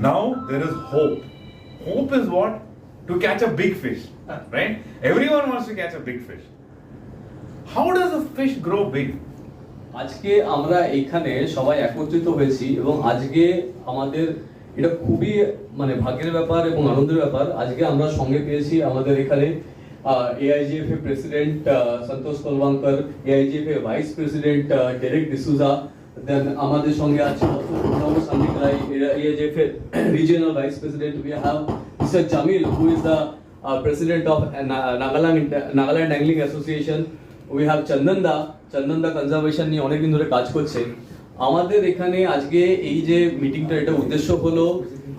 Now there is hope. Hope is what? To catch a big fish, right? Everyone wants to catch a big fish. How does a fish grow big? আজকে আমরা এখানে সবাই একত্রিত হয়েছি এবং আজকে আমাদের এটা খুবই মানে ভাগ্যের ব্যাপার এবং আনন্দের ব্যাপার। আজকে আমরা সঙ্গে পেয়েছি আমাদের এখানে AIGFA president Santosh Kalwankar, AIGFA vice president Derek D'Souza, then আমাদের সঙ্গে আছে Sandeep Roy, AIGFA regional vice president. We have mister Jamil who is the president of Nagaland angling association. We have চন্দনদা কনজারভেশন নিয়ে অনেকদিন ধরে কাজ করছে। আমাদের এখানে আজকে এই যে মিটিংটা, এটা উদ্দেশ্য হলো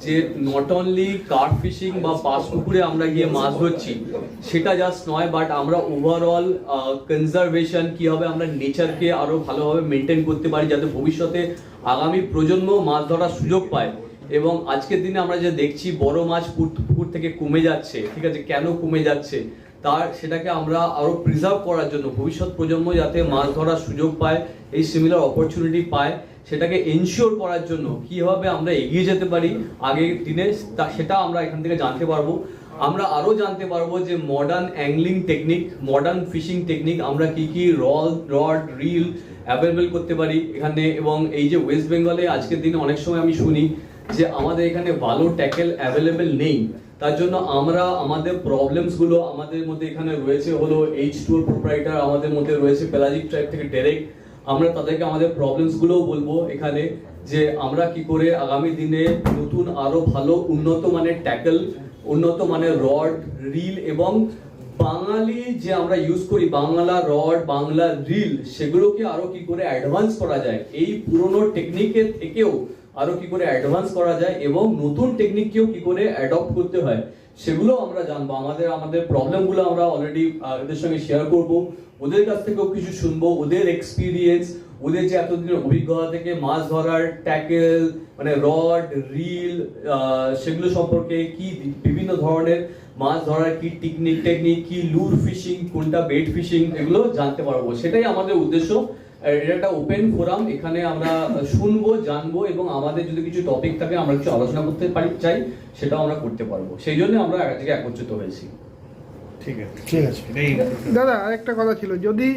যে নট অনলি কার্প ফিশিং বা পাস পুকুরে আমরা গিয়ে মাছ ধরছি সেটা জাস্ট নয়, বাট আমরা ওভারঅল কনজারভেশন কিভাবে আমরা নেচারকে আরো ভালোভাবে মেনটেন করতে পারি যাতে ভবিষ্যতে আগামী প্রজন্ম মাছ ধরার সুযোগ পায়। এবং আজকের দিনে আমরা যে দেখছি বড় মাছ পুকুর থেকে কমে যাচ্ছে, ঠিক আছে, কেন কমে যাচ্ছে সেটাকে আমরা আরো প্রিজার্ভ করার জন্য ভবিষ্যৎ প্রজন্ম যাতে মাছ ধরার সুযোগ পায়, এই সিমিলার অপরচুনিটি পায়, সেটাকে এনশিওর করার জন্য কিভাবে আমরা এগিয়ে যেতে পারি আগের দিনে সেটা আমরা এখান থেকে জানতে পারবো। আমরা আরো জানতে পারবো যে modern angling technique, modern fishing technique আমরা কি রড রিল অ্যাভেলেবেল করতে পারি এখানে। এবং এই যে ওয়েস্ট বেঙ্গলে আজকের দিনে অনেক সময় আমি শুনি যে আমাদের এখানে ভালো ট্যাকেল অ্যাভেলেবেল নেই, তার জন্য আমরা আমাদের প্রবলেমস গুলো আমাদের মধ্যে এখানে রয়েছে হলো H2 প্রোপ্রাইটার, আমাদের মধ্যে রয়েছে পেলাজিক ট্রাইব থেকে ডেরেক। আমরা তাদেরকে আমাদের প্রবলেমস গুলোও বলবো এখানে যে আমরা কি করে আগামী দিনে নতুন আরো ভালো উন্নত মানের ট্যাকেল, উন্নত মানের রড রিল এবং বাঙালি যে আমরা ইউজ করি বাংলা রড বাংলা রিল সেগুলোকে আরো কি করে অ্যাডভান্স করা যায়, এই পুরনো টেকনিকের থেকেও আরো কি করে অ্যাডভান্স করা যায় এবং নতুন টেকনিককেও কি করে অ্যাডপ্ট করতে হয় সেগুলো আমরা জানবো। আমাদের প্রবলেমগুলো আমরা অলরেডি এদের সঙ্গে শেয়ার করব, ওদের কাছ থেকেও কিছু শুনবো, ওদের এক্সপিরিয়েন্স, ওদের যে এতদিনের অভিজ্ঞতা থেকে মাছ ধরার ট্যাকেল মানে রড রিল সেগুলো সম্পর্কে, কি বিভিন্ন ধরনের মাছ ধরার কি টেকনিক কি লুর ফিশিং কোনটা বেট ফিশিং এগুলো জানতে পারবো। সেটাই আমাদের উদ্দেশ্য। এটা একটা ওপেন ফোরাম, এখানে আমরা শুনবো জানবো এবং আমাদের যদি কিছু টপিক থাকে আমরা কিছু আলোচনা করতে চাই সেটাও আমরা করতে পারবো, সেই জন্য আমরা আজকে একত্রিত হয়েছি। ঠিক আছে দাদা আরেকটা কথা ছিল, যদি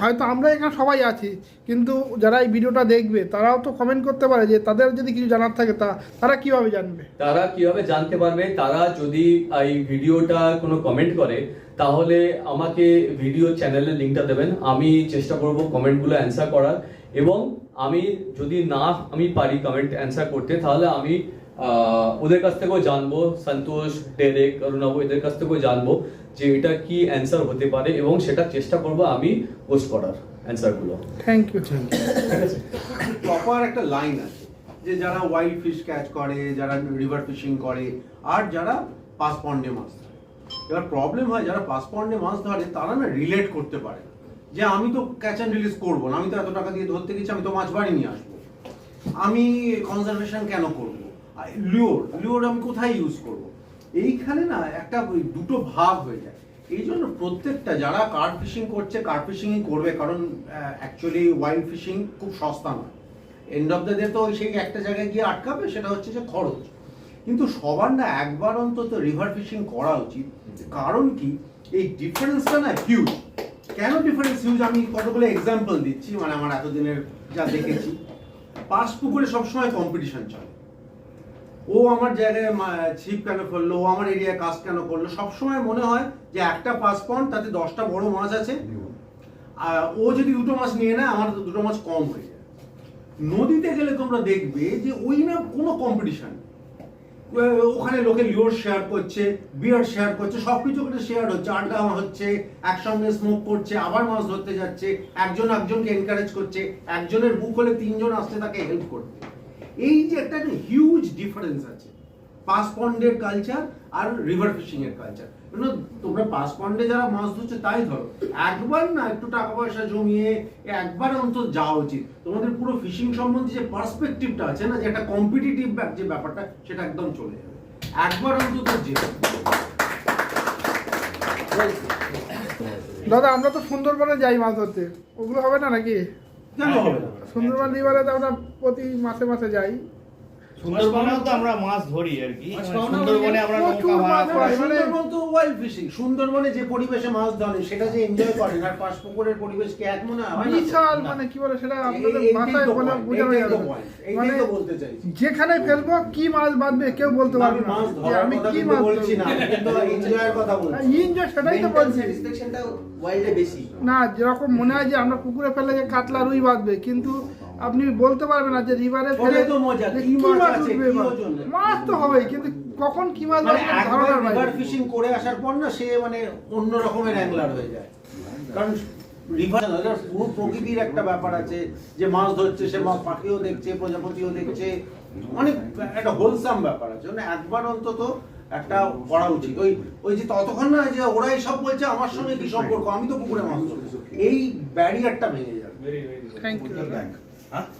হয়তো আমরা এখানে সবাই আছি কিন্তু যারা এই ভিডিওটা দেখবে তারাও তো কমেন্ট করতে পারে যে তাদের যদি কিছু জানার থাকে তারা কিভাবে জানবে, তারা কিভাবে জানতে পারবে? তারা যদি এই ভিডিওটা কোনো কমেন্ট করে তাহলে আমাকে ভিডিও চ্যানেলের লিঙ্কটা দেবেন, আমি চেষ্টা করব কমেন্টগুলো অ্যান্সার করার। এবং আমি যদি আমি পারি কমেন্ট অ্যান্সার করতে তাহলে আমি ওদের কাছ থেকেও জানবো, সন্তোষ ডেরেক অরুণাব এদের কাছ থেকেও জানবো যে এটা কি অ্যান্সার হতে পারে এবং সেটা চেষ্টা করব আমি পোস্ট করার অ্যান্সারগুলো। Thank you. ঠিক আছে, প্রপার একটা লাইন আছে যে যারা ওয়াইল্ড ফিশ ক্যাচ করে, যারা রিভার ফিশিং করে, আর যারা পাস পন্ডে মাছ ধরে। এবার প্রবলেম হয় যারা পাস পন্ডে মাছ ধরে তারা না রিলেট করতে পারে যে আমি তো ক্যাচ অ্যান্ড রিলিজ করবো না, আমি তো এত টাকা দিয়ে ধরতে গেছি, আমি তো মাছ বাড়ি নিয়ে আসবো, আমি কনজারভেশন কেন করবো, লিওর আমি কোথায় ইউজ করব। এইখানে না একটা দুটো ভাগ হয়ে যায়। এই জন্য প্রত্যেকটা যারা কার্প ফিশিং করছে কার্প ফিশিংই করবে, কারণ অ্যাকচুয়ালি ওয়াইল্ড ফিশিং খুব সস্তা নয়, এন্ড অফ দ্য ডে তো সেই একটা জায়গায় গিয়ে আটকাবে, সেটা হচ্ছে যে খরচ। কিন্তু সবার না একবার অন্তত রিভার ফিশিং করা উচিত। কারণ কি, এই ডিফারেন্সটা না হিউজ। কেন ডিফারেন্স হিউজ আমি কতগুলো এক্সাম্পল দিচ্ছি, মানে আমার এতদিনের যা দেখেছি। পাস পুকুরে সবসময় কম্পিটিশন চলে, ও আমার জায়গায় ছিপ কেন করলো, ও আমার এরিয়ায় কাজ কেন করলো, সবসময় মনে হয় যে একটা পাস পন্ড তাতে 10টা বড় মাছ আছে, ও যদি 2টো মাছ নিয়ে নেয় আমার তো 2টো মাছ কম হয়ে যায়। নদীতে গেলে তোমরা দেখবে যে ওই না কোনো কম্পিটিশন, ওখানে লোকে লিওর শেয়ার করছে, বিয়ার শেয়ার করছে, সবকিছু ওখানে শেয়ার হচ্ছে, আড্ডা হচ্ছে, একসঙ্গে স্মোক করছে, আবার মাছ ধরতে যাচ্ছে, একজন একজনকে এনকারেজ করছে, একজনের বুক হলে 3জন আসছে তাকে হেল্প করতে। এই যে একটা হিউজ ডিফারেন্স আছে পাস পন্ডের কালচার আর রিভার ফিশিং এর কালচার। তোমরা পাস পন্ডে যারা মাছ ধরছে তাই ধরো, একবার না একটু টাকা পয়সা জমিয়ে একবার অন্তত যাওয়া উচিত। তোমাদের পুরো ফিশিং সম্বন্ধে যে পার্সপেক্টিভটা আছে না, যে একটা কম্পিটিটিভ যে ব্যাপারটা, সেটা একদম চলে যাবে। একবার অন্তত যেতে। দাদা আমরা তো সুন্দরবনে যাই মাছ ধরতে, ওগুলো হবে না নাকি? কেন হবে না? সুন্দরবন রিভারে তো আমরা প্রতি মাসে মাসে যাই। সুন্দরবনেও তো আমরা মাছ ধরি আর কি, সুন্দরবনে আমরা নৌকা ভাড়া করে। সুন্দরবন তো ওয়াইল্ড ফিশিং, সুন্দরবনে যে পরিবেশে মাছ ধরেন সেটা যে এনজয় করেন, আর পাঁচপুকুরের পরিবেশ কি এক মনে হয়? বিশাল মানে কি বলে সেটা আপনাদের ভাষায় বলে বোঝানো যাবে না। মানে এইটাই তো বলতে চাইছি। যেখানে ফেলবো কি মাছ বাঁধবে কেউ বলতে পারবে না মাছ যে ধরার আমি কথা কি কিন্তু মাছ বলছি না, কিন্তু এনজয়ের কথা বলছি। এনজয় সেটাই তো বলছি। স্যাটিসফ্যাকশনটা ওয়াইল্ডে বেশি। না যেরকম মনে হয় যে আমরা পুকুরে ফেলে যে কাতলা রুই বাঁধবে, কিন্তু আপনি বলতে পারবেন না যে রিভারে ফেলে ওটাই তো মজা, যে কি মাছ আছে, উঠবে কি বা- ওজন। মাছ তো হবেই, কিন্তু কখন কি মাছ মানে বাঁধবে একবার ধারণার রিভার বাইরে। ফিশিং করে আসার পর না সে মানে অন্য রকমের অ্যাংলার হয়ে যায়, কারণ রিভার পুরো প্রকৃতির একটা ব্যাপার আছে, যে মাছ ধরছে সে মাছ পাখিও দেখছে, প্রজাপতিও দেখছে, অনেক একটা হোলসাম ব্যাপার আছে। মানে একবার অন্তত একটা করা উচিত। ওই যে ততক্ষণ না যে ওরাই সব বলছে আমার সঙ্গে কি সম্পর্ক, আমি তো পুকুরে মাছ ধরছি, এই ব্যারিয়ারটা ভেঙে যাবে। Thank you.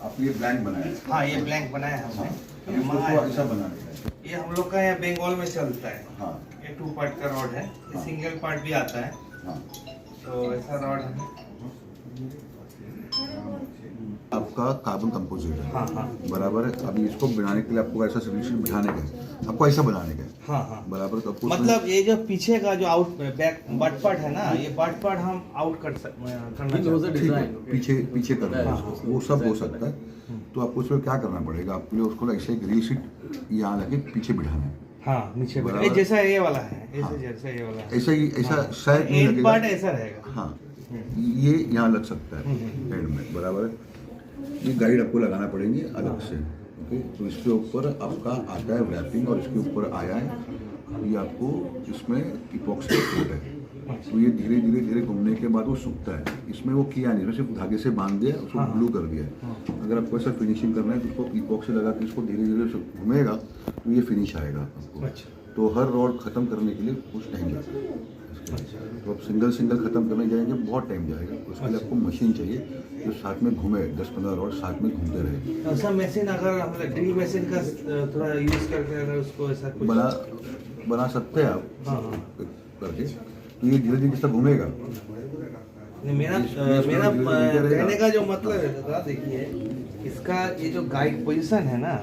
आपने ये ब्लैंक बनाया है? हाँ, ये ब्लैंक बनाया है हमने। ये इसको ऐसा बनाने का है। ये हम लोग का यहाँ बंगाल में चलता है। हाँ ये 2 पार्ट का रॉड है, ये हाँ। सिंगल पार्ट भी आता है, हाँ तो ऐसा रॉड है। आपका कार्बन कंपोजिट है। हाँ हाँ बराबर है। अभी इसको बनाने के लिए आपको ऐसा सोल्यूशन बिठाने का है, आपको ऐसा बनाने का है। हाँ हाँ। बराबर तो आपको उसमें- मतलब ये जो पीछे का जो आउट बैक बट पार्ट है ना, ये बट पार्ट हम आउट करना चाहते हैं। ठीक है, पीछे पीछे करना है उसको, वो सब हो सकता है। तो आपको उसमें क्या करना पड़ेगा, आपको उसको ऐसे एक रील शीट यहाँ लगे पीछे बिठाना है। हाँ, नीचे बराबर। ये जैसा ये वाला है, हाँ। जैसा ये वाला है। ऐसा ही ऐसा शायद नहीं एंड लगेगा। पार्ट ऐसा रहेगा। हाँ ये यहाँ लग सकता है एंड में। बराबर है। ये गाइड आपको लगाना पड़ेंगे अलग से। ओके, तो इसके ऊपर आपका आता है रैपिंग और इसके ऊपर आया है ये आपको, इसमें इपॉक्सी कोट है। तो ये धीरे धीरे धीरे घूमने के बाद वो सूखता है। इसमें वो किया नहीं, सिर्फ धागे से बांध दिया, उसको ग्लू कर दिया है। अगर आपको ऐसा फिनिशिंग करना है तो उसको इपॉक्सी लगा के इसको धीरे धीरे घूमेगा तो ये फिनिश आएगा आपको। अच्छा। तो हर रॉड खत्म करने के लिए कुछ टाइम लगता है। तो आप सिंगल सिंगल खत्म करने जाएंगे बहुत टाइम जाएगा। उसके लिए आपको मशीन चाहिए जो साथ में घूमे, 10-15 रॉड साथ में घूमते रहे। ऐसा मशीन अगर मतलब ड्रिल मशीन का थोड़ा यूज करके अगर उसको ऐसा कुछ बना सकते हैं आप हाँ हाँ। करके। तो ये धीरे धीरे जैसा घूमेगा। नहीं, मेरा इसमें मेरा धीरे-धीरे रहेगा। कहने का जो मतलब है दादा, देखिए इसका ये जो गाइड पोजीशन है ना,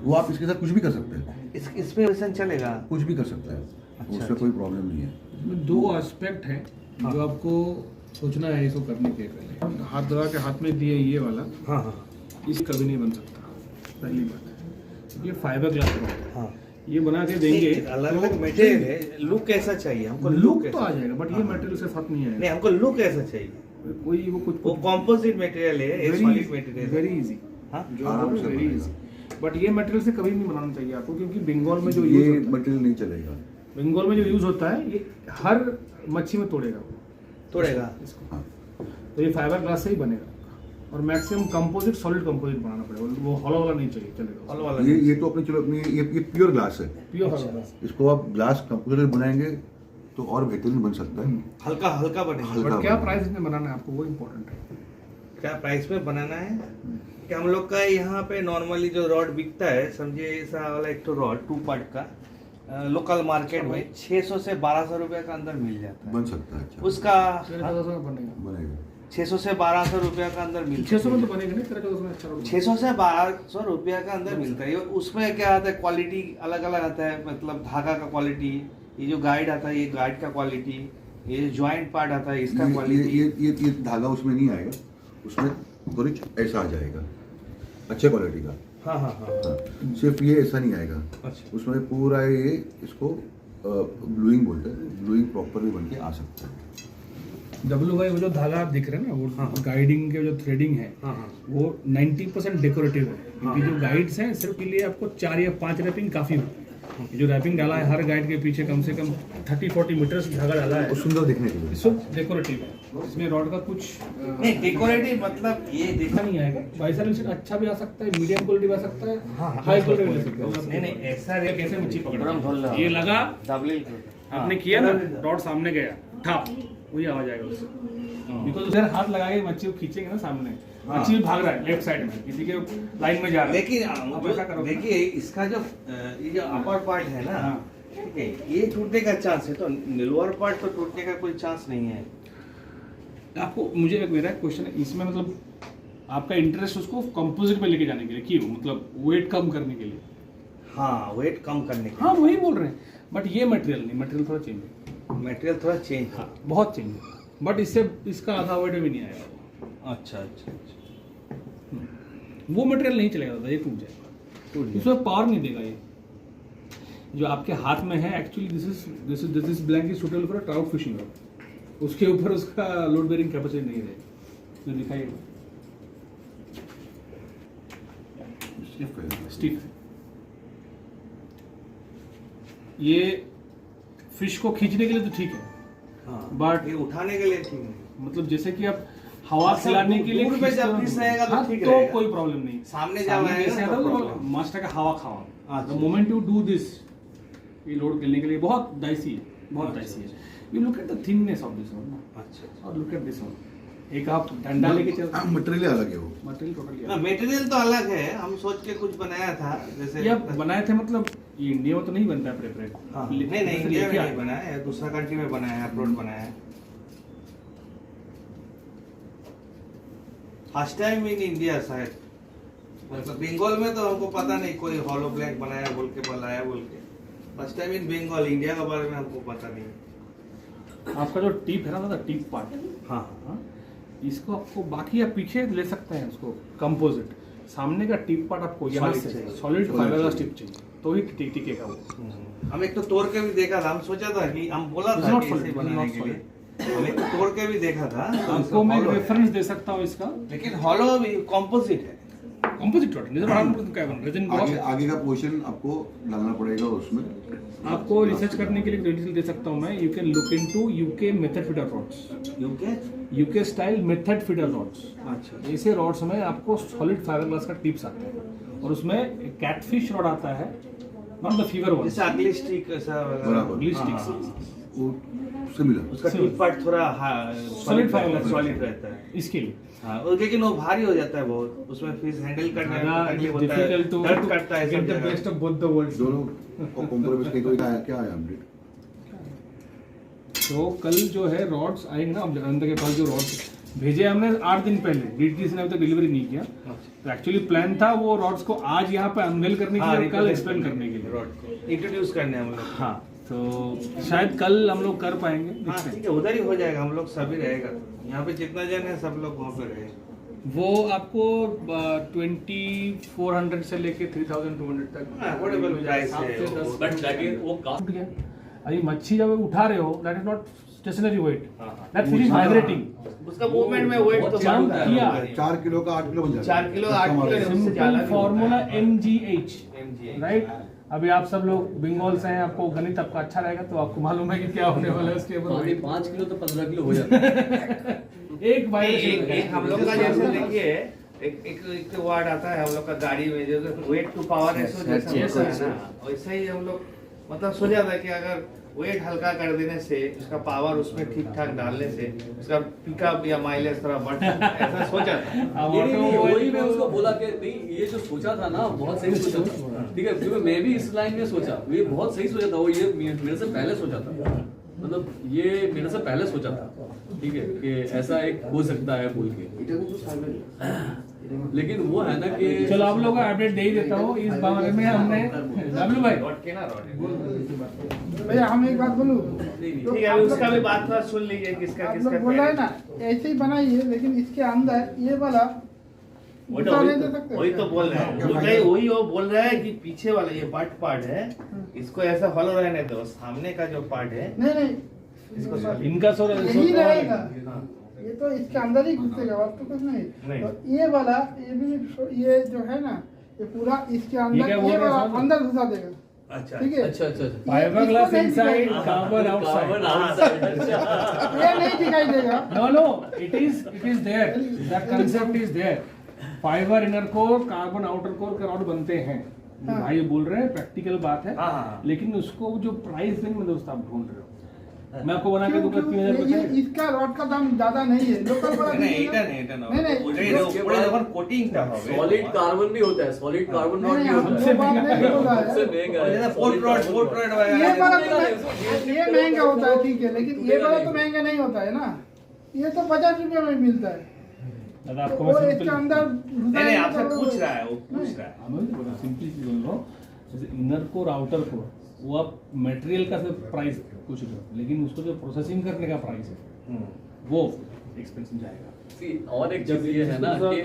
वो आप इसके साथ कुछ भी कर सकते हैं, इसमें पोजीशन चलेगा। कुछ भी कर सकते हैं। उससे कोई प्रॉब्लम नहीं है। इसमें 2 एस्पेक्ट हैं जो आपको सोचना है इसको करने के पहले। हाथ दबा के हाथ में दिए ये वाला, हाँ हाँ इस कभी नहीं बन सकता, पहली बात। ये फाइबर ग्लास रॉड है, हाँ। ये बना के देंगे अलग अलग तो मटेरियल है, लुक कैसा चाहिए हमको? लुक तो कैसा? आ जाएगा, बट ये मटेरियल से फर्क नहीं नहीं, आएगा। हमको लुक ऐसा चाहिए। कोई वो कुछ वो कॉम्पोजिट मटेरियल है, ये सॉलिड मटेरियल है। वेरी इजी, हाँ जो आराम से वेरी बनेगा। इजी। बट ये मटेरियल से कभी नहीं बनाना चाहिए आपको, क्योंकि बंगाल में जो ये यूज होता है, मटेरियल नहीं चलेगा। बंगाल में जो यूज होता है ये हर मच्छी में तोड़ेगा वो तोड़ेगा। इसको। हाँ तो ये फाइबर ग्लास से ही बनेगा, और मैक्सिमम कंपोजिट सॉलिड कंपोजिट बनाना पड़ेगा, वो हॉलो वाला नहीं चाहिए, चलेगा हॉलो वाला ये तो अपने चलो अपनी ये प्योर ग्लास है। Pure fibre glass. इसको आप ग्लास कंप्यूटर बनाएंगे तो और बेहतरीन बन सकता है। हल्का हल्का बनेगा। हल्का बट क्या बनेगा। प्राइस में बनाना है आपको, वो इम्पोर्टेंट है। क्या प्राइस में बनाना है कि हम लोग का यहाँ पे नॉर्मली जो रॉड बिकता है, समझिए ऐसा वाला एक तो रॉड 2 पार्ट का लोकल मार्केट में 600 से 1200 रुपए का अंदर मिल जाता है। बन सकता है। अच्छा उसका 1300 में बनेगा, बनेगा। 600 से 1200 रुपया का अंदर मिलता 600 में तो बनेगा नहीं, 1300 में अच्छा होगा। 600 से 1200 रुपया का अंदर मिलता है। उसमें क्या आता है, क्वालिटी अलग अलग आता है, मतलब धागा का क्वालिटी, ये जो गाइड आता है ये गाइड का क्वालिटी, ये ज्वाइंट पार्ट आता है इसका क्वालिटी। ये धागा उसमें नहीं आएगा, उसमें थोड़ी ऐसा आ जाएगा अच्छे क्वालिटी का। हाँ हाँ हाँ। हाँ, सिर्फ ये ऐसा नहीं आएगा, अच्छा। उसमें पूरा ये इसको ब्लूइंग बोलते हैं, ब्लूइंग प्रॉपरली बन के आ सकता है। डब्लू भाई वो जो धागा आप दिख रहे हैं ना, वो गाइडिंग के जो थ्रेडिंग है हाँ हाँ। वो 90% डेकोरेटिव है, क्योंकि जो गाइड्स हैं सिर्फ के लिए आपको 4 या 5 रैपिंग काफ़ी होती है। ये जो रैपिंग डाला है हर गाइड के पीछे कम से कम 30-40 मीटर्स धागा डाला है, वो सुंदर दिखने के लिए। सिर्फ डेकोरेटिव है, इसमें रॉड का कुछ नहीं, डेकोरेटिव मतलब ये देखा नहीं आएगा। बाइसर अच्छा भी आ सकता है, मीडियम क्वालिटी भी आ सकता है, हाई क्वालिटी भी आ सकता है। नहीं नहीं ऐसा कैसे मच्छी पकड़ धोल ये लगा, डबल आपने किया ना, रॉड सामने गया, ठप वही आवाज आएगा उससे। बिकॉज उधर हाथ लगाए मच्छी को खींचेंगे ना सामने, मच्छी भी भाग रहा है लेफ्ट साइड में, किसी के लाइन में जा रहा है। लेकिन आप ऐसा करोगे। देखिए इसका जो ये जो अपर पार्ट है ना, ठीक है, ये टूटने का चांस है, तो लोअर पार्ट तो टूटने का कोई चांस नहीं है। आपको मुझे एक मेरा क्वेश्चन है, इसमें मतलब आपका इंटरेस्ट उसको कंपोजिट में लेके जाने के लिए क्यों, मतलब वेट कम करने के लिए। हाँ, वेट कम करने के हाँ वही बोल रहे हैं, बट ये मटेरियल नहीं, मटेरियल थोड़ा चेंज है। मटेरियल थोड़ा चेंज। हाँ बहुत चेंज है, बट इससे इसका आधा वेट भी नहीं आएगा। अच्छा अच्छा अच्छा। वो मटेरियल नहीं चलेगा दादा, ये टूट जाएगा, इसमें पावर नहीं देगा। ये जो आपके हाथ में है actually this is blank is suitable for trout fishing rod, उसके ऊपर उसका लोड बेरिंग कैपेसिटी नहीं रहेगी। जो दिखाइए स्टिफ है। स्टिफ है। ये फिश को खींचने के लिए तो ठीक है, हाँ, बट ये उठाने के लिए ठीक नहीं। मतलब जैसे कि आप हवा खिलाने के लिए दूर पे जब फिश रहेगा तो हाँ, ठीक तो रहेगा। कोई प्रॉब्लम नहीं। सामने जब आएगा जैसे तो आता है तो problem। मस्ट है कि हवा खावा। अच्छा। The moment you do this, ये लोड करने के लिए बहुत डाइसी है, बहुत डाइसी है। You look at the thickness of this one, अच्छा और लुक एट दिस वन। एक आप डंडा लेके चल, मटेरियल अलग है वो। मटेरियल टोटली ना, मटेरियल तो अलग है। हम सोच के कुछ बनाया था जैसे ये आप बनाए थे, मतलब ये इंडिया में तो नहीं बनता है प्रेफरेंस। हाँ, नहीं इंडिया में नहीं बनाया है, दूसरा कंट्री में बनाया है, अब्रॉड बनाया है। फर्स्ट टाइम इन इंडिया शायद, मतलब बंगाल में तो हमको पता नहीं, कोई हॉलो ब्लैक बनाया बोल के बनाया बोल के। First time in Bengal, India के बारे में हमको पता नहीं। आपका जो टिप है ना दादा, टिप पार्ट, हाँ हाँ, इसको आपको बाकी आप पीछे ले सकते हैं उसको कंपोजिट। सामने का टिप पार्ट आपको यहाँ Solid से चाहिए। सॉलिड Solid फाइबर का चाहिए। टिप चाहिए, तो ही टिकेगा वो। हम एक तो तोड़ के भी देखा था, हम सोचा था कि हम बोला It's था not कि solid, ऐसे it's बनाने not के लिए, हम एक तो तोड़ के भी देखा था। तो आपको मैं hollow है। रेफरेंस दे सकता हूँ इसका, लेकिन हॉलो भी कंपोजिट है। कंपोजिट वाटर जैसे हम क्या बन रेजिन आगे आगे का पोर्शन आपको डालना पड़ेगा उसमें। आपको रिसर्च करने के लिए क्रेडिट दे सकता हूँ मैं। You can look into UK method feeder rods, UK style method feeder rods. अच्छा ऐसे रॉड्स में आपको सॉलिड फाइबर ग्लास का टिप्स आते हैं, और उसमें कैटफिश रॉड आता है, नॉट द फिगर वन, जैसे अगली स्टिक ऐसा बराबर। ग्लिस हाँ, स्टिक्स, वो सिमिलर। उसका टिप पार्ट थोड़ा Solid fiber सॉलिड रहता है। इसके लिए हाँ, और लेकिन वो भारी हो जाता है बहुत, उसमें फिश हैंडल करने में तकलीफ होता है, डिफिकल्ट टू दर्द करता है सब गेट द जगह। Best of both the worlds. दोनों को कॉम्प्रोमाइज करके कोई क्या है अपडेट? तो कल जो है रॉड्स आएंगे ना, अब जगह के पास जो रॉड्स भेजे हमने 8 दिन पहले, डीटीसी ने अभी तक डिलीवरी नहीं किया। तो एक्चुअली प्लान था वो रॉड्स को आज यहाँ पे अनवेल करने के लिए, कल एक्सप्लेन करने के लिए, रॉड को इंट्रोड्यूस करने हम लोग। हाँ, तो शायद कल हम लोग कर पाएंगे। हाँ ठीक है, उधर ही हो जाएगा, हम लोग सभी रहेगा यहाँ पे, जितना जन है सब लोग वहाँ पे रहेगा। वो आपको 2400 से लेके 3200 तक अफोर्डेबल प्राइस है। बट दैट वो टूट गया। अभी मच्छी जब उठा रहे हो, that is not stationary weight, हाँ, हाँ। That fish is vibrating. उसका मूवमेंट में वेट तो जंप बढ़ता है। किया। 4 किलो का 8 किलो बन जाएगा। 4 किलो 8 किलो उससे सिंपल ज्यादा भी फॉर्मूला होता है। MGH, MGH, right. अभी आप सब लोग बंगाल से हैं, आपको गणित आपका अच्छा रहेगा, तो आपको मालूम है कि क्या होने वाला है उसके ऊपर। 5 किलो तो 15 किलो हो जाता है। एक वाइब्रेशन एक हम लोग का जैसे देखिए, एक वर्ड आता है हम लोग का गाड़ी में, जो वेट टू पावर रेशो जैसा yes, होता yes, है ना, वैसा ही हम लोग मतलब सोचा था कि अगर वेट हल्का कर देने से, उसका पावर उसमें ठीक ठाक डालने से उसका पिकअप या माइलेज थोड़ा बढ़ सकता है, ऐसा सोचा था। वही मैं उसको बोला कि नहीं, ये जो सोचा था ना बहुत सही सोचा था, ठीक है, क्योंकि मैं भी इस लाइन में सोचा, ये बहुत सही सोचा था, वो ये मेरे से पहले सोचा था, मतलब ये मेरे से पहले सोचा था, ठीक है, कि ऐसा एक हो सकता है बोल के। लेकिन वो है ना कि चलो आप लोगों को अपडेट दे ही देता हूँ इस बारे में। हमने डब्लू भाई भैया हम एक बात बोलूं, ठीक है, अभी उसका भी बात थोड़ा सुन लीजिए, किसका आप किसका लोग बोल रहे हैं ना ऐसे ही बनाइए, लेकिन इसके अंदर ये वाला दूसरा नहीं दे सकते। वही तो बोल रहे हैं, वही वो बोल रहा है कि पीछे वाला ये बट पार्ट है, इसको ऐसा फॉलो रहने दो, सामने का जो पार्ट है नहीं इसको इनका सो यही रहेगा, ये तो इसके अंदर ही घुसेगा, बात तो कुछ नहीं। तो ये वाला ये भी, ये जो है ना, ये पूरा इसके अंदर, क्या बोल ये रहे हैं वाला सर? अंदर घुसा देगा। अच्छा ठीक है, अच्छा अच्छा फाइबर ग्लास इसको नहीं इनसाइड, दिखाई- कार्बन कार्बन आउटसाइड। आउटसाइड। ये नहीं दिखाई देगा। No, it is there. That concept is there. Fibre inner core, carbon outer core का रॉड बनते हैं। हाँ। भाई बोल रहे हैं प्रैक्टिकल बात है, हाँ। लेकिन उसको जो प्राइस रेंज में दोस्त आप ढूंढ रहे हो, मैं आपको बना के दूंगा क्यों? 3000 ये रुपए। इसका रॉड का दाम ज्यादा नहीं है, लोकल वाला नहीं दीजिएगा। এটা নেই, এটা না, नहीं, ওটাই नहीं, না, উপরে যখন কোটিংটা হবে सॉलिड कार्बन भी होता है, सॉलिड कार्बन नहीं, रॉड भी नहीं, होता हमसे है, बात नहीं बोल रहा सबसे है। महंगा और है जैसे solid फोर्ट carbon। रोड ये वगैरह वाला नहीं, तो ये महंगा होता है, ठीक है, लेकिन ये वाला तो महंगा नहीं होता है ना, ये तो 50 रुपए में मिलता है। दादा आपको वो मैं इसके अंदर नहीं नहीं आपसे पूछ रहा है, वो पूछ रहा है। मैं सिंपली बोल रहा हूँ, जैसे इनर को राउटर को वो आप मटेरियल का सिर्फ प्राइस कुछ दो, लेकिन उसको जो प्रोसेसिंग करने का प्राइस है वो एक्सपेंसिव जाएगा। See, और एक चीज ये है ना कि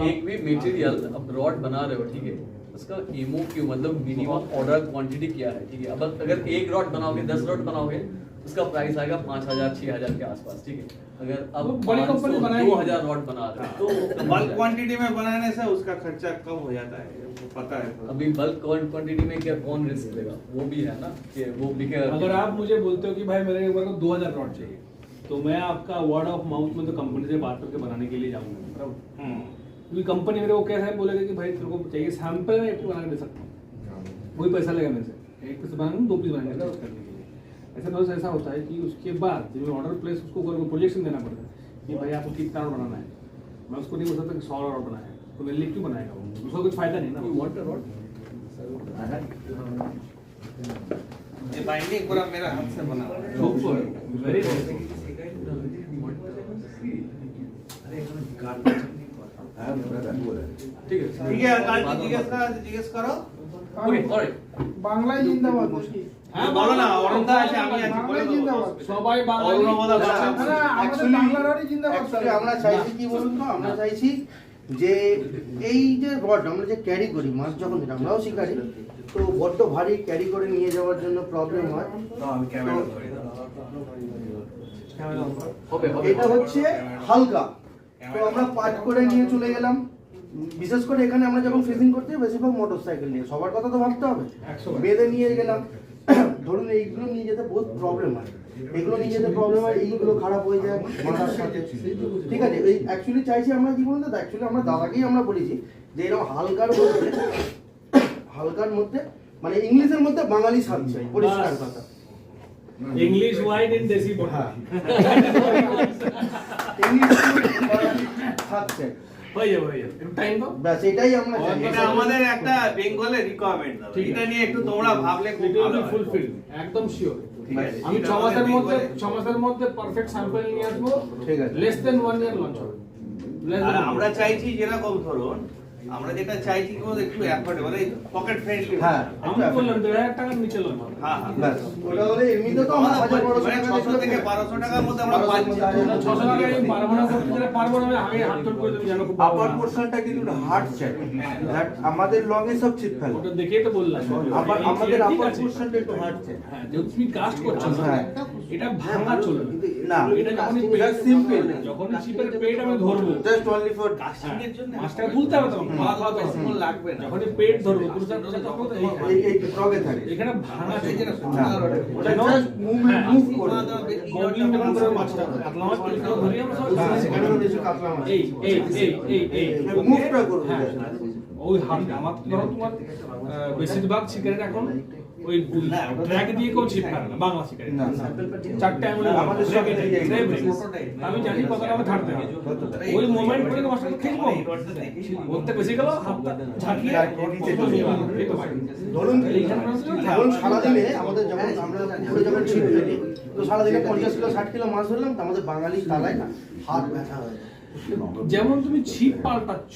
एक भी मटेरियल अब रॉड बना रहे हो, ठीक है, उसका MOQ मतलब मिनिमम ऑर्डर क्वांटिटी क्या है, ठीक है। अब अगर एक रॉड बनाओगे 10 रॉड बनाओगे उसका प्राइस आएगा 5000 6000 के आसपास, ठीक है। अगर अब बड़ी कंपनी बनाएगी 2000 रॉड बना रहे हो तो बल्क क्वांटिटी में बनाने से उसका खर्चा कम हो जाता है, वो पता है। अभी बल्क क्वांटिटी में क्या कौन रिस्क लेगा, वो भी है ना कि वो बिकेगा। अगर आप मुझे बोलते हो कि भाई मेरे को 2000 रॉड चाहिए, तो मैं आपका वर्ड ऑफ माउथ में तो कंपनी से बात करके बनाने के लिए जाऊंगा, बराबर। क्योंकि कंपनी मेरे को कैसा है बोलेगा कि भाई तेरे को चाहिए सैंपल में एक बना के दे सकता हूँ, वही पैसा लेगा मेरे से, एक पीस बनाऊंगा 2 पीस बनाएंगे टेस्ट करने के लिए। ऐसा बहुत ऐसा होता है कि उसके बाद जब ऑर्डर प्लेस उसको प्रोजेक्शन देना पड़ता है कि भाई आपको कितना रॉड बनाना है। मैं उसको नहीं बोल सकता कि 100 रॉड बनाया है, तो मेरे लिए क्यों बनाएगा वो, उसका कुछ फायदा नहीं ना। व्हाट रॉड ये बाइंडिंग पूरा मेरा हाथ से बना हुआ है। वेरी ठीक है ठीक है, आकाश जी जिज्ञेस करो। ओके ऑलराइट বাংলায় জিন্দাবাদ। হ্যাঁ বলো না, অরুণদা আছে, আমি আছি, বলে বাংলায় দেবো। জিন্দাবাদ। সবাই বাংলা অরুণদা বলছে। না, না, আমাদের বাংলারই জিন্দাবাদ। Actually আমরা চাইছি কি বলুন তো, আমরা চাইছি যে এই যে রড আমরা যে ক্যারি করি মাছ যখন ধরি, আমরাও শিকারি, তো বড্ড ভারী ক্যারি করে নিয়ে যাওয়ার জন্য প্রবলেম হয়। আমি ক্যামেরা ধরে হবে হবে এটা হচ্ছে হালকা, তো আমরা পাট করে নিয়ে চলে গেলাম। বিশেষ করে এখানে আমরা যখন ফিশিং করতে যাই বেশিরভাগ মোটরসাইকেল নিয়ে, সবার কথা তো ভাবতে হবে, বেঁধে নিয়ে গেলাম। ধরুন এইগুলো নিয়ে যেতে বহুত প্রবলেম হয়, এগুলো নিয়ে যেতে প্রবলেম হয়, এইগুলো খারাপ হয়ে যায় মাথার সাথে, ঠিক আছে। এই অ্যাকচুয়ালি চাইছি আমরা কি বলুন দাদা, অ্যাকচুয়ালি আমরা দাদাকেই আমরা বলেছি যে এরকম হালকার মধ্যে মানে ইংলিশের মধ্যে বাঙালি স্বাদ চাই, পরিষ্কার কথা। इंग्लिश वाइन इन देसी बोतल। ইংলিশ স্বাদ চাই, भैया टाइम दो। ব্যাস এটাই আমরা চাই। এটা আমাদের একটা বেঙ্গলের রিকোয়ারমেন্ট দাদা, এটা নিয়ে একটু তোমরা ভাবলে খুব It will ভালো be হয়। fulfilled, একদম শিওর। ঠিক আছে, আমি এটা 6 মাসের আমাদের মধ্যে বেঙ্গলের- 6 মাসের মধ্যে পারফেক্ট স্যাম্পল নিয়ে আসবো। ঠিক আছে। লেস দেন 1 ইয়ার লঞ্চ হবে। আর আমরা চাইছি যেরকম ধরুন, আমরা যেটা চাইছি কি বলতে একটু অ্যাফোর্ডেবল, এই পকেট ফ্রেন্ডলি। হ্যাঁ, আমি বললাম 2000 টাকার নিচে লঞ্চ হবে। হ্যাঁ হ্যাঁ ব্যাস ওটা হলে এমনিতে তো আমরা 1000-1200 টাকা 600 থেকে 1200 টাকার মধ্যে আমরা পাচ্ছি। 600 টাকা আমি পারবো না করতে, যেটা পারবো না আমি আগে হাত তোল করে দেবো, জানো খুব ভালো আপার না। পোর্শনটা কিন্তু হার্ড চাই, দ্যাট আমাদের লং এ সব ছিপ ফেলে। ওটা দেখেই তো বললাম। আবার আমাদের ঠিক আপার আছে। পোর্শনটা একটু হার্ড চাই। হ্যাঁ, যেহেতু তুমি কাস্ট করছো না, হ্যাঁ। এটা ভাঙা চলবে না। না, এটা যখনই এটা সিম্পল, যখন চিপের পেট আমি ধরবো, জাস্ট অনলি ফর কাস্টিং এর জন্য মাছটাকে তুলতে হবে তো, খাওয়া খাওয়া তো বেশি মন লাগবে না। যখনই পেট ধরবো তুলতে তখন তো এই প্রগে থাকে। এখানে ভাঙা এই যে চলবে না, না। ওটা জাস্ট মুভ করে। গবলিং যখন করে মাছটা কাতলা মাছ তুলতে ধরি আমরা সব হ্যাঁ, সেখানে তো বেশি কাতলা মাছ। এই মুভটা করবে হ্যাঁ, just। ওই হাত আমার ধরো তোমার বেশিরভাগ শিকারের এখন ওই ট্র্যাক দিয়ে কেউ ছিপ পারে না, বাংলা শিকারি না, না। চারটে আঙুলে আমাদের সব ব্রেক এটাই। আমি জানি কতটা আমি ছাড়তে হবে, ওই মোমেন্ট করে মাছটা খেলবো, ওতে বেশি গেল হাতটা ঝাঁকিয়ে এই তো ভাই। ধরুন ধরুন সারাদিনে আমাদের যখন আমরা পুকুরে যখন ছিপ ফেলি, তো সারাদিনে 50 কিলো 60 কিলো মাছ ধরলাম, তো আমাদের বাঙালি তালায় না হাত ব্যথা হয়ে যায়। যেমন তুমি ছিপ পাল্টাচ্ছ,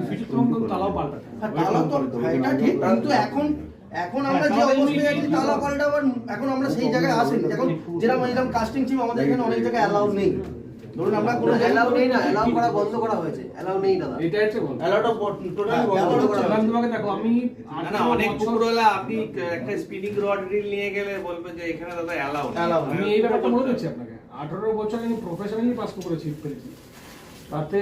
ফিটে তোমার কিন্তু তালাও পাল্টাতে হবে। হ্যাঁ, তালা তো এটা ঠিক, কিন্তু এখন আমরা যে অবস্থায় আছি তালা পাল্টাবার, এখন আমরা সেই জায়গায় আসেনি। এখন যেরকম কাস্টিং ছিপ আমাদের এখানে অনেক জায়গায় অ্যালাউ নেই। ধরুন আমরা কোনো অ্যালাউ নেই না, অ্যালাউ করা বন্ধ করা হয়েছে, অ্যালাউ নেই দাদা। এটা হচ্ছে বল। অ্যালাউড অফ টোটালি বন্ধ করা আমি হয়েছে। তোমাকে দেখো, আমি না না, অনেক পুকুর হলে আপনি একটা স্পিনিং রড রিল নিয়ে গেলে বলবে যে এখানে দাদা অ্যালাউ Allow নেই। আমি এই ব্যাপারটা বলে দিচ্ছি আপনাকে। 18 বছর আমি প্রফেশনালি পাস করে ছিপ ফেলেছি, তাতে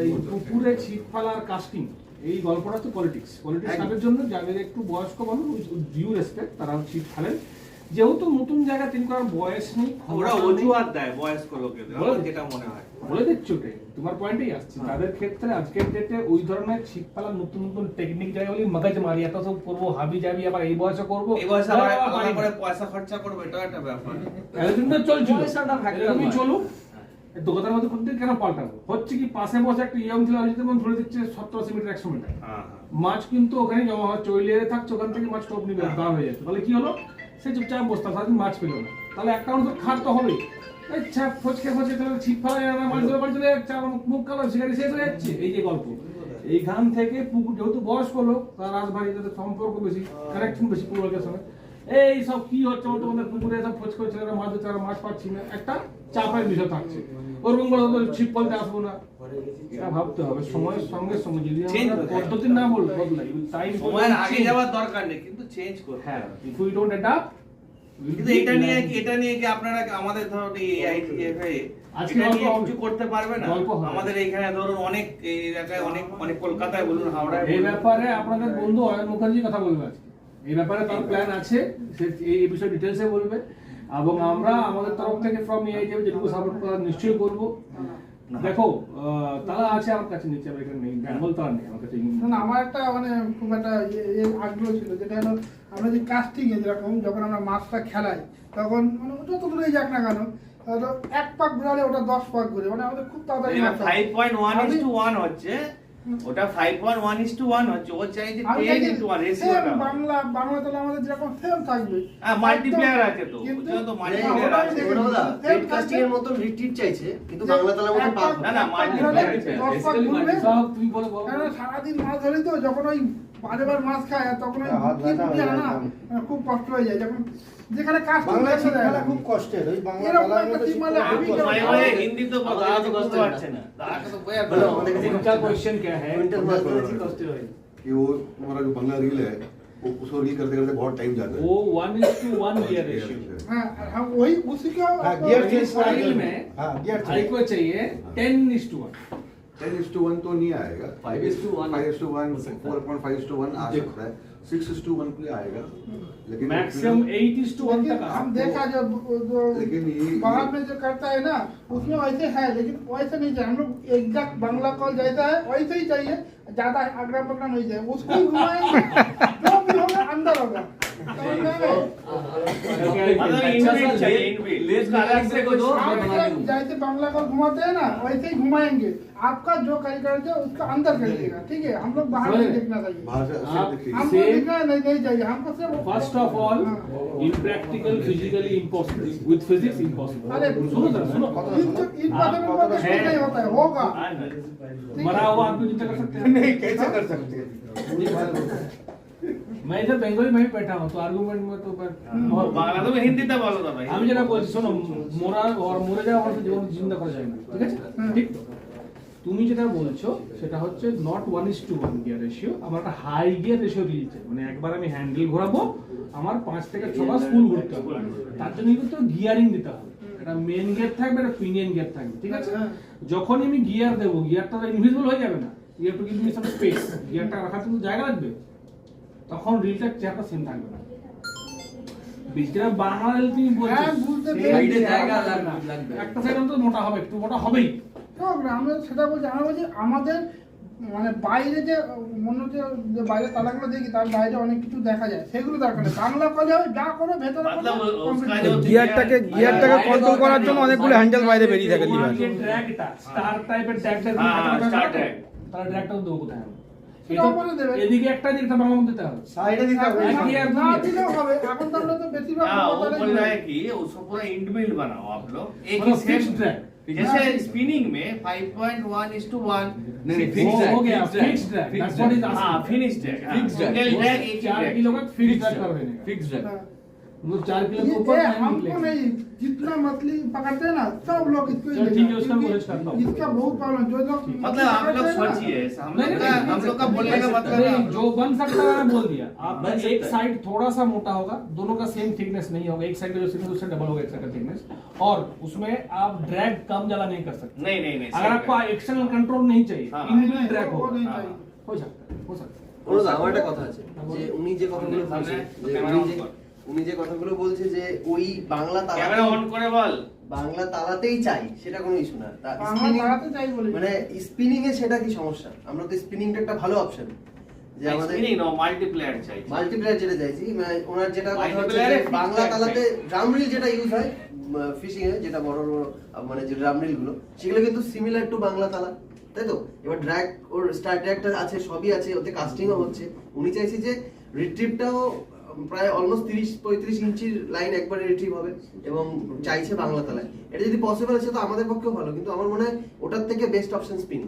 এই পুকুরে ছিপ ফেলার কাস্টিং এই গল্পটা তো পলিটিক্স তাদের জন্য, যাদের একটু বয়স্ক মানুষ ডিউ রেসপেক্ট, তারা ছিপ ফেলেন। যেহেতু নতুন জায়গা তিন করার বয়স নেই, ওরা অজুহাত দেয় বয়স্ক লোকেদের, আমার যেটা মনে হয়। বলে দিচ্ছি ওটাই, তোমার পয়েন্টেই আসছি। তাদের ক্ষেত্রে আজকের ডেটে ওই ধরনের ছিপ ফেলার নতুন নতুন টেকনিক যায় বলি মগজ মারি, এত সব করবো, হাবি যাবি, আবার এই বয়সে করবো, এই বয়সে আবার আলাদা করে পয়সা খরচা করবো, এটাও একটা ব্যাপার। এতদিন তো চলছিল, পয়সাটা factor এরকমই নয়। চলুক। দোকানের মধ্যে প্রত্যেক কেন পাল্টাবো? হচ্ছে কি, পাশে বসে একটা ইয়ং ছিল যেমন ধরে দিচ্ছে 70-80 মিটার 100 মিটার হ্যাঁ মাছ, কিন্তু ওখানে জমা হচ্ছে, ওই লেয়ারে থাকছে, ওখান থেকে মাছ টপ নিবে দাম হয়ে যাচ্ছে। তাহলে কি হলো, সে চুপচাপ বসতে সারাদিন মাছ পেল না, তাহলে একটা মানুষের খাট তো হবেই। আচ্ছা ফচকে তাহলে ছিপ ফেলা যায় না, মাছ ধরে বাড়ি চলে যাচ্ছে, আমার মুখ কালো শিকারি শেষ হয়ে যাচ্ছে, এই যে গল্প। এইখান থেকে পুকুর যেহেতু বয়স্ক লোক, তার রাজবাড়ির সাথে সম্পর্ক বেশি, কানেকশন বেশি পুকুরের সঙ্গে, এই সব কি হচ্ছে তোমাদের পুকুরে, সব ফচকে ছেলেরা মাছ ধরছে, মাছ পাচ্ছি না, একটা চাপের বিষয় থাকছে। ওরকম করে ছিপ ফলতে আসবো না, এটা ভাবতে হবে সময়ের সঙ্গে সঙ্গে। যদি আমরা পদ্ধতি না বদলাই, টাইম সময়ের আগে যাওয়ার দরকার নেই, কিন্তু চেঞ্জ করতে হ্যাঁ, হবে। If we don't adapt. কিন্তু এটা নিয়ে কি আপনারা আমাদের ধরুন এই আইটিএফএ আজকে এটা নিয়ে গল্প কিছু করতে পারবে না? গল্প হবে। আমাদের এখানে ধরুন অনেক এই এলাকায় অনেক কলকাতায় বলুন, হাওড়ায় এই বলুন। ব্যাপারে আপনাদের বন্ধু অয়ন মুখার্জি কথা বলবে আজকে। এই ব্যাপারে তার প্ল্যান আছে, সে এই বিষয়ে ডিটেলসে বলবে, এবং আমরা আমাদের তরফ থেকে ফ্রম এআইটিএফ যেটুকু সাপোর্ট করা নিশ্চয়ই করবো। দেখো তারা আছে আমার কাছে, নিচে আমার এখানে নেই, বেঙ্গল তারা নেই আমার কাছে। না, আমার একটা মানে খুব একটা আগ্রহ ছিল, যেটা হলো আমরা যে কাস্টিংয়ে যেরকম যখন আমরা মাছটা খেলাই, তখন মানে যত দূরেই যাক না কেন, তো 1 পাক ঘুরালে ওটা 10 পাক ঘুরে, মানে আমাদের খুব তাড়াতাড়ি মাছ হয়। 5.1:1 হচ্ছে, ওটা 5.1:1 হচ্ছে, ও চাই যে 10:1 রেশিওটা। বাংলা তাহলে আমাদের যেরকম সেম থাকবে, মাল্টিপ্লেয়ার আছে তো, কিন্তু ওটা তো মাল্টিপ্লেয়ার আছে। রেড কাস্টিং এর মতো রিট্রিট চাইছে, কিন্তু বাংলা তালার মতো পাক না না, মাল্টিপ্লেয়ার আছে। সব তুমি বলে বলো। কেন সারাদিন মাছ ধরি তো, যখন ওই বারেবার মাছ খায়, আর তখন ওই খুব কষ্ট হয়ে যায়। যখন যেখানে কাজ বাংলা ছিপ ফেলা খুব কষ্টের, ওই বাংলা তালার মতো ছিপ ফেলা খুবই ভাই কষ্টের। হিন্দি তো দাদা তো বুঝতে পারছে না, দাদা তো বোঝা বলো, আমাদের কাছে इनका क्वेश्चन क्या है? क्विंटल माছ ধরেছি কষ্টের হয়। कि वो हमारा जो बंगला रील है वो उसको रील करते करते बहुत टाइम जाता है। वो 1:1 गियर रेशियो। हाँ, हाँ, वही उसी का हाँ, गियर इस स्टाइल में हाँ, गियर भाई को चाहिए 10:1। 10:1 तो नहीं आएगा, 5:1 5:1 4.5:1 आ सकता है, 6:1 पे आएगा, लेकिन मैक्सिमम 8:1 लेकिन तक हम देखा जो लेकिन ये- बाहर में जो करता है ना, उसमें वैसे है, लेकिन वैसे नहीं चाहिए। हम लोग एग्जैक्ट बांग्ला कॉल जैसा है वैसे ही चाहिए, ज्यादा अगड़ा पगड़ा नहीं चाहिए। उसको ही घुमाएंगे, जो भी होगा अंदर होगा। समझ में आ गए? आप जैसे बांग्ला कॉल घुमाते हैं ना, वैसे ही घुमाएंगे। आपका जो करियर है उसका अंदर करिएगा, ठीक है? हम लोग बाहर नहीं देखना चाहिए, बाहर से सिर्फ देखिए। हमको दिखना नहीं चाहिए, हमको सिर्फ first of all impractical, physically impossible, with physics impossible। अरे सुनो जरा, सुनो। इम्पॉसिबल कुछ नहीं होता है, होगा। मरा हुआ आदमी जितना कर सकते हैं? नहीं, कैसे कर सकते हैं? मैं इधर बेंगली में ही बैठा हूँ, तो आर्गुमेंट में तो বাংলা তো হিন্দিতে বলো দাদা। আমি যেটা বলছি শোনো, মরে যাওয়া আমার জীবন জিন্দা করা যায় না, ঠিক আছে? ঠিক তো? তুমি যেটা বলছো সেটা হচ্ছে নট 1:1 গিয়ার রেশিও, আমার একটা হাই গিয়ার রেশিও দিয়েছে, মানে একবার আমি হ্যান্ডেল ঘোরাবো, আমার 5 থেকে 6 বার ফুল ঘুরতে হবে, তার জন্য কিন্তু গিয়ারিং দিতে হবে। এটা মেন গিয়ার থাকবে, এটা পিনিয়ন গিয়ার থাকবে, ঠিক আছে? যখনই আমি গিয়ার দেবো, গিয়ারটা ইনভিজিবল হয়ে যাবে না, gear to give me some space, গিয়ারটা রাখার জন্য জায়গা লাগবে, তখন রিলটা চেহারা সেম থাকবে না। বিজরা বাংলা রিল তুমি বলছো, হ্যাঁ, বুঝতে সেই পেরেছি। সাইডে জায়গা লাগবে, একটা সাইড তো মোটা হবে, একটু মোটা হবেই। আমরা সেটা বলছি, আমরা বলছি আমাদের মানে বাইরে যে মনে হচ্ছে যে বাইরে তালাগুলো দেখি, তার বাইরে অনেক কিছু দেখা যায়, সেগুলো দরকার নেই। বাংলা কলে যা করে ভেতরে গিয়ারটাকে কন্ট্রোল করার জন্য অনেকগুলো হ্যান্ডেল বাইরে বেরিয়ে থাকে লিভার। ড্র্যাগটা স্টার টাইপের ড্র্যাগটা, স্টার ড্র্যাগ। তার ড্র্যাগটাও দেবো কোথায়? সেটা ওপরে দেবে। এদিকে একটা দিকটা বাংলা মধ্যে দিতে হবে। সাইডে দিতে হবে। না দিলেও হবে, এখন তো আমরা তো বেশিরভাগ हाँ, वो তালাই बोल দিই। रहा है कि उसको पूरा इंडमिल बनाओ आप लोग, एक ही मतलब सेम fixed drag। जैसे स्पिनिंग में 5.1:1 नहीं, हो गया fixed drag, that's what is हाँ finish drag, Fixed drag। Single drag एक ही 4 ड्रैग। किलो का फिक्स्ड ड्रैग कर देने का, फिक्स्ड है। हाँ। मतलब 4 किलो के ये ऊपर नहीं हमको निकलेगा। नहीं, जितना मछली पकड़ते हैं ना सब लोग इसको ही चल लेते ठीक हैं, है, उसका क्योंकि नॉलेज करता हूँ। इसका बहुत प्रॉब्लम, जो लोग मतलब आप लोग पकड़ते हैं ना, सोचिए, हम नहीं, लोग का बोलने का मतलब है नहीं, जो बन सकता है बोल दिया आप। बन सकता एक है। साइड थोड़ा सा मोटा होगा, दोनों का सेम थिकनेस नहीं होगा, एक साइड का जो थिकनेस उससे डबल होगा एक साइड का थिकनेस, और उसमें आप ड्रैग कम ज्यादा नहीं कर सकते। नहीं नहीं नहीं, अगर सही आपको है। एक्सटर्नल कंट्रोल नहीं चाहिए, हाँ, इनबिल्ट ड्रैग वो होगा, नहीं हाँ। चाहिए। हो सकता है, हो सकता है। অনুরোধ, আমার একটা কথা আছে যে উনি যে কথাগুলো সামনে বলছে, যে ক্যামেরা অন কর। উনি যে কথাগুলো বলছে যে ওই বাংলা ক্যামেরা তালা অন করে বল। বাংলা তালাতেই চাই, সেটা কোনো ইস্যু না। তা বাংলা spinning- বাড়াতে চাই বলে মানে স্পিনিং এ সেটা কি সমস্যা? আমরা তো স্পিনিংটা একটা ভালো অপশন, যে আমাদের স্পিনিং নো মাল্টিপ্লেয়ার চাই। মাল্টিপ্লেয়ার যেটা চাইছি, মানে ওনার যেটা কথা হচ্ছে Multiplayer যে এ fixed বাংলা track তালাতে ড্রাম রিল যেটা ইউজ হয় ফিশিং এ, যেটা বড় বড় মানে যে ড্রাম রিল গুলো, সেগুলো কিন্তু সিমিলার টু বাংলা তালা, তাই তো? এবার ড্র্যাগ ওর স্টার ড্র্যাগটা আছে, সবই আছে, ওতে কাস্টিংও হচ্ছে। উনি চাইছি যে রিট্রিভটাও প্রায় অলমোস্ট 30-35 ইঞ্চির লাইন একবারে রিট্রিভ হবে এবং চাইছে বাংলা তালায়। এটা যদি পসিবল আছে তো আমাদের পক্ষেও ভালো, কিন্তু আমার মনে হয় ওটার থেকে বেস্ট অপশন স্পিন।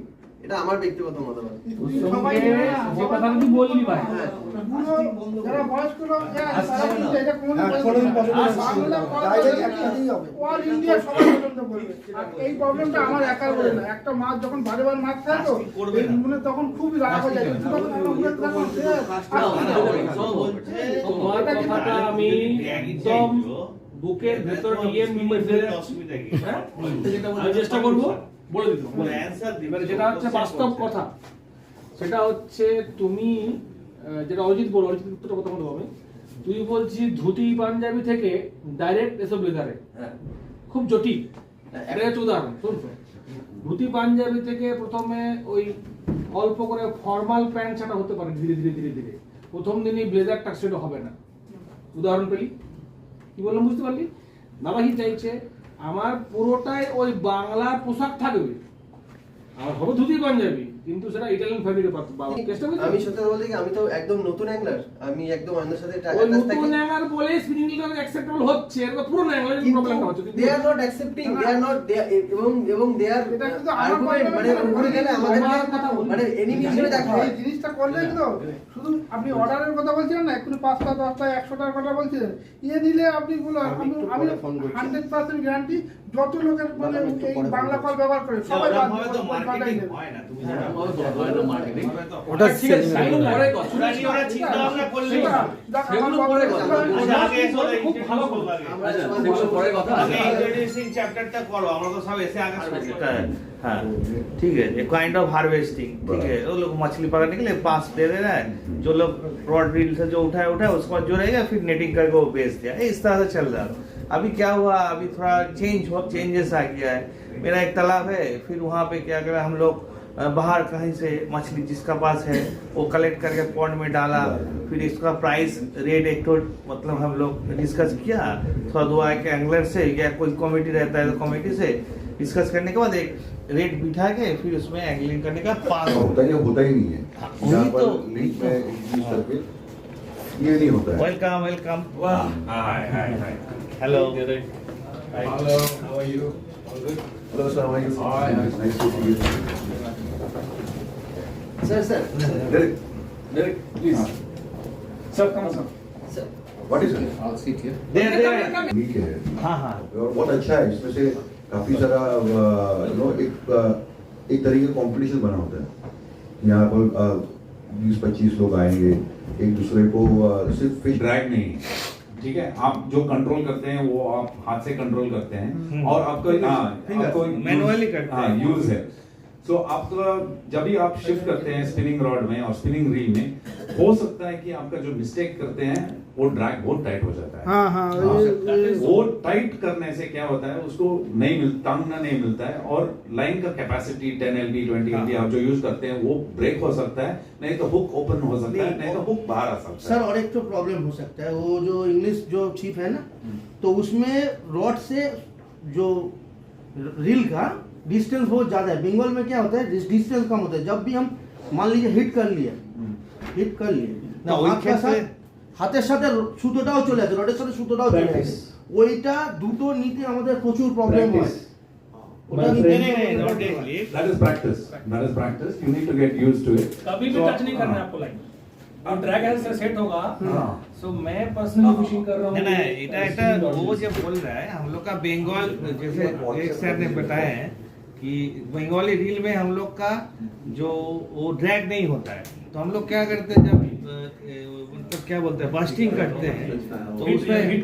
এটা আমার ব্যক্তিগত মতামত। সবাই যে কথা তুই বললি ভাই, যারা বয়স্ক লোক তারা কিন্তু এটা কোনোদিন অল ইন্ডিয়া সবাই পছন্দ করবে। আর এই প্রবলেমটা আমার একার বলে না, একটা মাছ যখন বারে বারে মাছ খায় তো এই মনে তখন খুবই রাগ হয়ে যায়। কিন্তু তখন আমরা উল্লেখ করলাম তোমার কথাটা আমি একদম বুকের ভেতর নিয়ে আমি চেষ্টা করবো বলে দিতে, যেটা হচ্ছে বাস্তব কথা। সেটা হচ্ছে তুমি যেটা অজিত বলো, অজিত উত্তরটা প্রথমত হবে। তুই বলছি ধুতি পাঞ্জাবি থেকে ডাইরেক্ট এসব লেদারে, খুব জটিল। এটা হচ্ছে উদাহরণ, শুনছো? ধুতি পাঞ্জাবি থেকে প্রথমে ওই অল্প করে ফর্মাল প্যান্ট ছাড়া হতে পারে, ধীরে ধীরে ধীরে ধীরে প্রথম দিনই ব্লেজার টাক্সিডো হবে না। উদাহরণ পেলি? কি বললাম বুঝতে পারলি? দাদা কি চাইছে, আমার পুরোটাই ওই বাংলা পোশাক থাকবে, আর হবে ধুতি পাঞ্জাবি, কিন্তু সেটা ইটালিয়ান ফ্যাব্রিকের চেষ্টা করছি। আমি সত্যি বলতে কি, আমি তো একদম নতুন অ্যাংলার, আমি একদম অন্যের সাথে ওই নতুন অ্যাংলার বলে স্পিনিং রিলটা অ্যাকসেপ্টেবল হচ্ছে, এর পুরো অ্যাংলার প্রবলেমটা হচ্ছে। They are not accepting, they are not এবং দে আর এটা কিন্তু আর্গুমেন্ট, মানে উপরে গেলে আমাদেরকে মানে এনিমি হিসেবে দেখা হয়। এই জিনিসটা করলে কিন্তু শুধু আপনি অর্ডারের কথা বলছিলেন না, এক্ষুনি 5টা 10টা 100টার কথা বলছিলেন, ইয়ে নিলে আপনি বলো আমি 100% গ্যারান্টি যত লোকের মানে এই বাংলা কল ব্যবহার করে সবাই বাদ তো মার্কেটিং হয় না, তুমি জানো মার্কেটিং ওটা ঠিক আছে, সাইন পরে কথা ওরা নিয়ে ওরা চিন্তা ভাবনা করলে সেগুলো পরে কথা, খুব ভালো কথা। আচ্ছা সেগুলো পরে কথা। আগে इंट्रोड्यूसिंग चैप्टरটা করো, আমরা তো সব ऐसे आगे सोचता है। हाँ ठीक है, ये काइंड ऑफ हार्वेस्टिंग, ठीक है। वो लोग मछली पकड़ने के लिए पास दे रहे हैं, जो लोग रॉड रील से जो उठाए उसको बाद जो रहेगा फिर नेटिंग करके वो बेच दिया, इस तरह से चल रहा है। अभी क्या हुआ, अभी थोड़ा चेंजेस आ गया है। मेरा एक तालाब है, फिर वहाँ पे क्या करें हम लोग, बाहर कहीं से मछली जिसका पास है वो कलेक्ट करके पॉन्ड में डाला, फिर इसका प्राइस रेट एक तो मतलब हम लोग डिस्कस किया, थोड़ा दो आए के एंगलर से या कोई कमेटी रहता है तो कमेटी से डिस्कस करने के बाद एक रेट बिठा के फिर उसमें एंगलिंग करने का पास होता ही नहीं है। यहाँ पर लिंक में यूज करके ये नहीं होता है। Welcome welcome. Hi. Hello Hello, how are you? All good? Hello sir, how are you? Hi. Nice to see you. Sir Derek, please. Sir, come on, sir. What is it? I'll sit here. दे ठीक है। हाँ हाँ और बहुत अच्छा है, इसमें से काफी सारा एक तरीके का कंपटीशन बना होता है। यहाँ पर 20-25 लोग आएंगे, एक दूसरे को सिर्फ फिश ड्रैग नहीं, ठीक है। आप जो कंट्रोल करते हैं वो आप हाथ से कंट्रोल करते हैं, और आपको आपको मैनुअली करते हैं। यूज है। सो आपका जब भी आप शिफ्ट करते हैं स्पिनिंग रॉड में और स्पिनिंग रील में, हो सकता है कि आपका जो मिस्टेक करते हैं वो ड्रैग बहुत टाइट हो जाता है। हाँ वो टाइट करने से क्या होता है, उसको टांगना नहीं मिलता है, और लाइन का कैपेसिटी 10 LB 20 LB आप जो यूज करते हैं वो ब्रेक हो सकता है, नहीं तो हुक ओपन हो सकता है, नहीं तो हुक बाहर आ सकता है। सर और एक तो प्रॉब्लम हो सकता है, वो जो इंग्लिश जो चिप है ना, तो उसमें रॉड से जो रील का डिस्टेंस बहुत ज्यादा है। बंगाल में क्या होता है, डिस्टेंस कम होता है। जब भी हम मान लीजिए हिट कर लिए না, তো ওই আপনার ক্ষেত্রে হাতের সাথে সুতোটাও চলে আসে, রডের সাথে সুতোটাও চলে আসে, ওইটা দুটো নিতে আমাদের প্রচুর প্রবলেম হয়। That is practice. You need to get used to it. कभी भी टच नहीं करना है आपको लाइन, और ड्रैग ऐसे सेट होगा। सो मैं पर्सनली फिशिंग कर रहा हूँ। नहीं এটা वो जो बोल रहा है, हम लोग का बंगाल जैसे एक सर ने बताया है कि बंगाली रील में हम लोग का जो वो ड्रैग नहीं होता है, तो हम लोग क्या करते हैं जब मतलब क्या बोलते हैं बास्टिंग करते हैं, तो उसमें हिट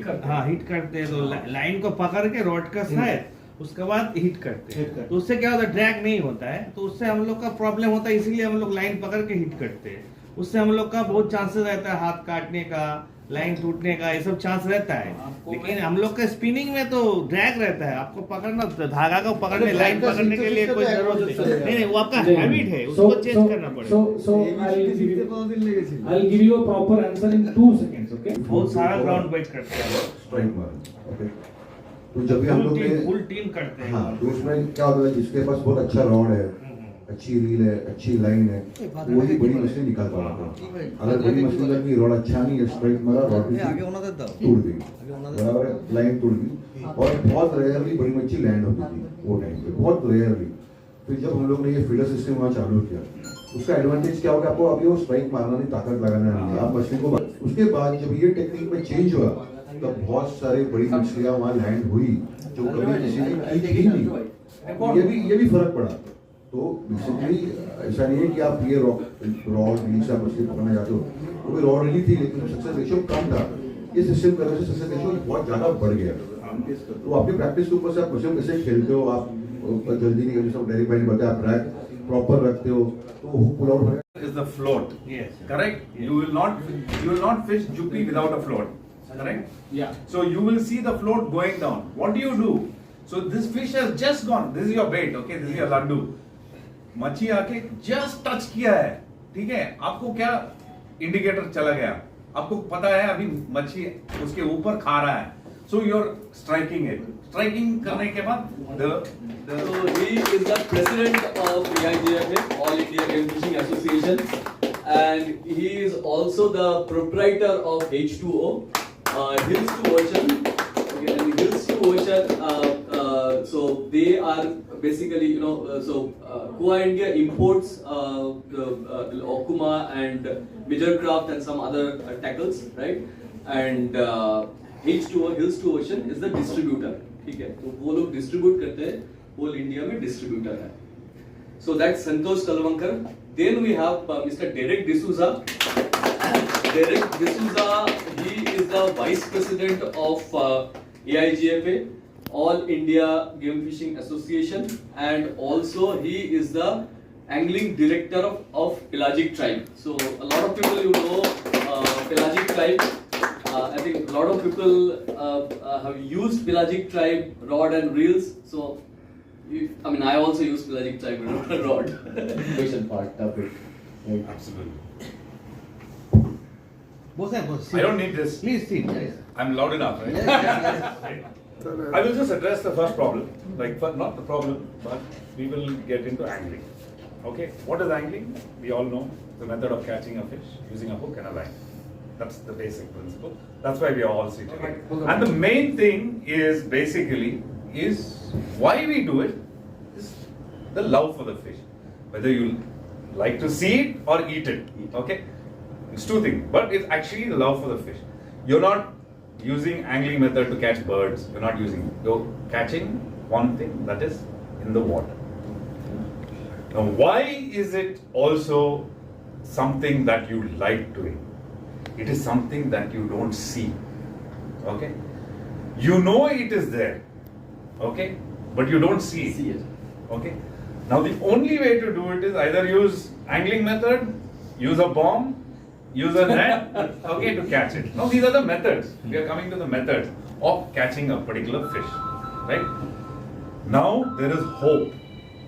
करते हैं, तो लाइन को पकड़ के रॉड का साइड उसके बाद हिट करते हैं, तो उससे क्या होता है ड्रैग नहीं होता है, तो उससे हम लोग का प्रॉब्लम होता है, इसीलिए हम लोग लाइन पकड़ के हिट करते हैं। उससे हम लोग का बहुत चांसेस रहता है हाथ काटने का, लाइन टूटने का, ये सब चांस रहता है। लेकिन हम लोग का स्पिनिंग में तो ड्रैग रहता है, आपको पकड़ना धागा को पकड़ने, लाइन पकड़ने के लिए कोई जरूरत नहीं, वो आपका हैबिट है, उसको चेंज करना पड़ेगा। So I'll give you a proper answer in 2 seconds, okay? बहुत सारा ग्राउंड वेट करते हैं, स्ट्राइक मार। ओके, तो जब भी हम लोग फुल टीम करते हैं। हाँ, तो उसमें क्या होता है, जिसके पास बहुत अच्छा रॉड है अच्छी रील है, अच्छी लाइन है, वही बड़ी मछली निकाल पाता है। अगर बड़ी मछली का भी रॉड अच्छा नहीं है, स्ट्राइक मारा, रॉड टूट गई, बराबर है, लाइन टूट गई। और बहुत रेयरली बड़ी मच्छी लैंड होती थी वो टाइम पे, बहुत रेयरली। फिर जब हम लोग ने ये फीडर सिस्टम वहाँ चालू किया, उसका एडवांटेज क्या हो गया, आपको अभी वो स्ट्राइक मारना नहीं, ताकत लगाना नहीं, आप मछली को। उसके बाद जब ये टेक्निक में चेंज हुआ, तब बहुत सारी बड़ी मछलियाँ वहाँ लैंड हुई जो कभी किसी ने की नहीं। ये भी फर्क पड़ा। तो बेसिकली ऐसा नहीं है कि आप ये रॉड रील से आप मछली पकड़ना जाते हो, वो भी रॉड रील थी लेकिन सक्सेस रेशियो कम था। ये सिस्टम करने से सक्सेस रेशियो बहुत ज़्यादा बढ़ गया। तो आपकी प्रैक्टिस के ऊपर से आप मछली कैसे खेलते हो, आप जल्दी नहीं करते, सब डायरेक्ट भाई ने बताया, आप ट्रैक प्रॉपर रखते हो तो हुक पुल आउट होगा। Is the float? Yes. Correct. You will not fish jupi without a float. Correct. Yeah. So you will see the float going down. What do? So this fish has just gone. This is your bait. Okay. This is your laddu. मच्छी आके just touch किया है, ठीक है, आपको क्या indicator चला गया, आपको पता है अभी मच्छी उसके ऊपर खा रहा है, सो यू आर स्ट्राइकिंग करने के बाद So he is the president of AIGFA, All India Game Fishing Association, and he is also the proprietor of H2O, Hills to Ocean. Okay, and Hills to Ocean, so they are basically, Kua India imports the Okuma and Major Craft and some other tackles, right? And H2O, Hills to Ocean is the distributor. ठीक है, तो वो लोग distribute करते हैं, whole India में distributor है. So that's Santosh Kalwankar. Then we have Mr. Derek D'Souza. Derek D'Souza, he is the vice president of AIGFA, All India Game Fishing Association, and also he is the angling director of Pelagic Tribe. So a lot of people Pelagic Tribe. I think a lot of people have used Pelagic Tribe rod and reels. So, I also use Pelagic Tribe rod. Question part of it. Right. absolutely. Both. I don't need this. Please sit. I'm loud enough, right? I will just address the first problem, not the problem, but we will get into angling. Okay, what is angling? We all know the method of catching a fish using a hook and a line. That's the basic principle. That's why we are all sitting here. And the main thing is basically why we do it is the love for the fish. Whether you like to see it or eat it. Okay, it's two things, but it's actually the love for the fish. You're not using angling method to catch birds. You're catching one thing that is in the water. Now, why is it also something that you like doing? It is something that you don't see. Okay? You know it is there. Okay? But you don't see it. Okay? Now, the only way to do it is either use angling method, use a bomb, use a net, okay, to catch it. Now, these are the methods. We are coming to the methods of catching a particular fish. Right? Now, there is hope.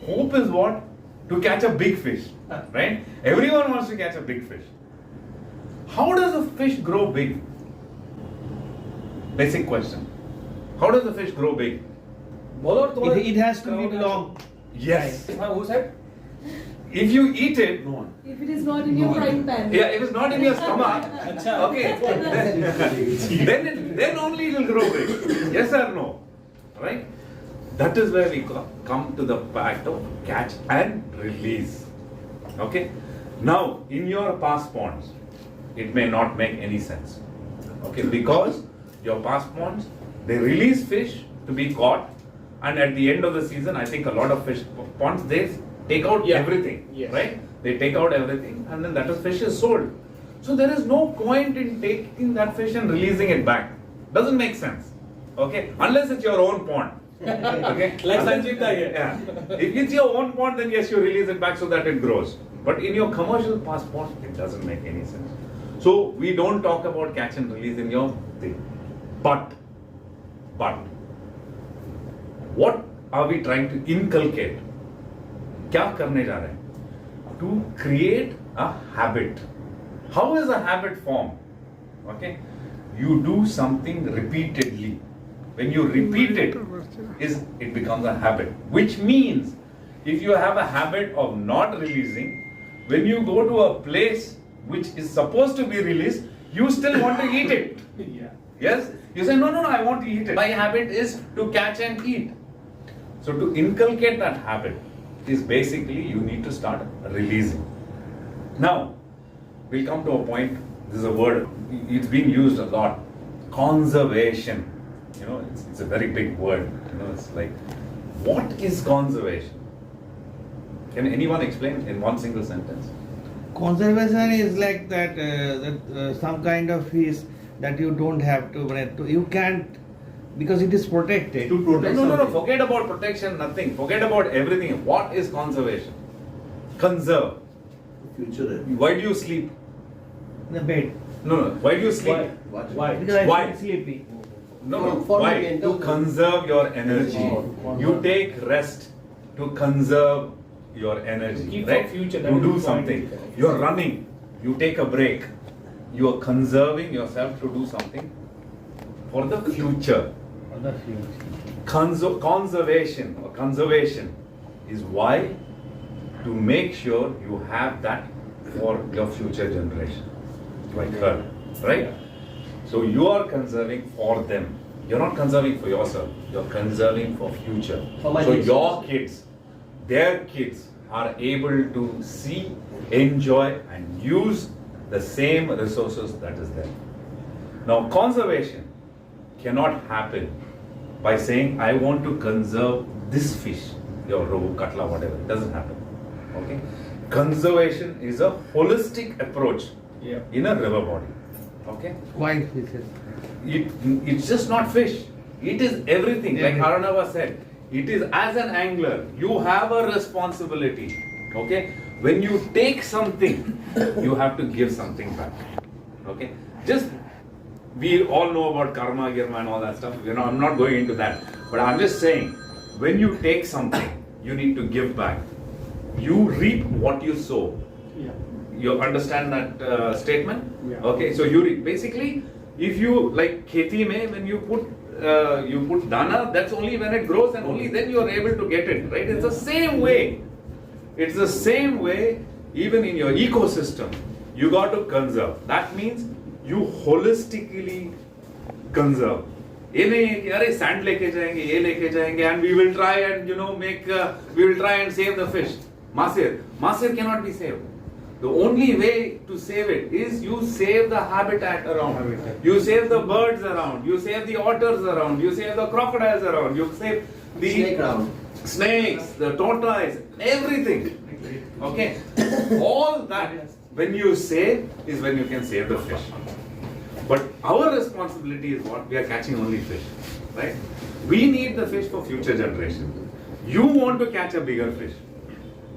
Hope is what? To catch a big fish. Right? Everyone wants to catch a big fish. How does a fish grow big? Basic question. How does a fish grow big? It has to be long. Yes. Who said? If you eat it, If it is not in your frying pan. yeah, if it's not in your stomach, okay, then only it will grow big. Yes or no? Right? That is where we come to the fact of catch and release. Okay? Now, in your past ponds, it may not make any sense. Okay? Because your past ponds, they release fish to be caught, and at the end of the season, I think a lot of fish ponds, they take out everything. Yes. Right? They take out everything, and then that fish is sold. So there is no point in taking that fish and releasing it back. Doesn't make sense. Okay? Unless it's your own pond. Okay? Like Sanjita here. Yeah. If it's your own pond, then yes, you release it back so that it grows. But in your commercial past pond, it doesn't make any sense. So we don't talk about catch and release in your thing. But what are we trying to inculcate? क्या करने जा रहे हैं? To create a habit. How is a habit formed? Okay? You do something repeatedly. When you repeat it, it becomes a habit. Which means if you have a habit of not releasing, when you go to a place which is supposed to be released, you still want to eat it. Yes? You say, no, I want to eat it. My habit is to catch and eat. So to inculcate that habit is basically you need to start releasing. Now, we'll come to a point, this is a word, it's being used a lot, conservation. You know, it's a very big word. You know, it's like, what is conservation? Can anyone explain in one single sentence? Conservation is like that, some kind of fish that you don't have to, you can't, because it is protected. To protect. No, forget about protection, nothing. Forget about everything. What is conservation? Conserve. Future. Why do you sleep? The bed. No. Why do you sleep? Why? Because I Why? feel sleepy. No. For Why? mental To conserve your energy. You take rest to conserve your energy. Keep right? for future, that To is do the something. point. You're running. You take a break. You are conserving yourself to do something for the future. Conservation or conservation is why, to make sure you have that for your future generation, like her, right? So you are conserving for them. You're not conserving for yourself. You're conserving for future. For my So next your kids, their kids are able to see, enjoy, and use the same resources that is there. Now, conservation cannot happen by saying, I want to conserve this fish, your rohu, katla, whatever. It doesn't happen. Okay? Conservation is a holistic approach in a river body. Okay? Wild fishes. It's just not fish. It is everything. Like Haranava said, it is as an angler, you have a responsibility. Okay? When you take something, you have to give something back. Okay? Just, we all know about karma, girma and all that stuff. You know, I'm not going into that. But I'm just saying, when you take something, you need to give back. You reap what you sow. You understand that statement? Okay, so you reap. Basically, if you, like kheti mein, when you put dana, that's only when it grows and only then you are able to get it, right? It's the same way. It's the same way even in your ecosystem. You got to conserve. That means you holistically conserve. ये नहीं है कि अरे sand लेके जाएंगे, ये लेके जाएंगे, and we will try and we will try and save the fish. Masir cannot be saved. The only way to save it is you save the habitat around. You save the birds around. You save the otters around. You save the crocodiles around. You save the snakes, the tortoise, everything. Okay? All that, when you save, is when you can save the fish. But our responsibility is what? We are catching only fish. Right? We need the fish for future generation. You want to catch a bigger fish.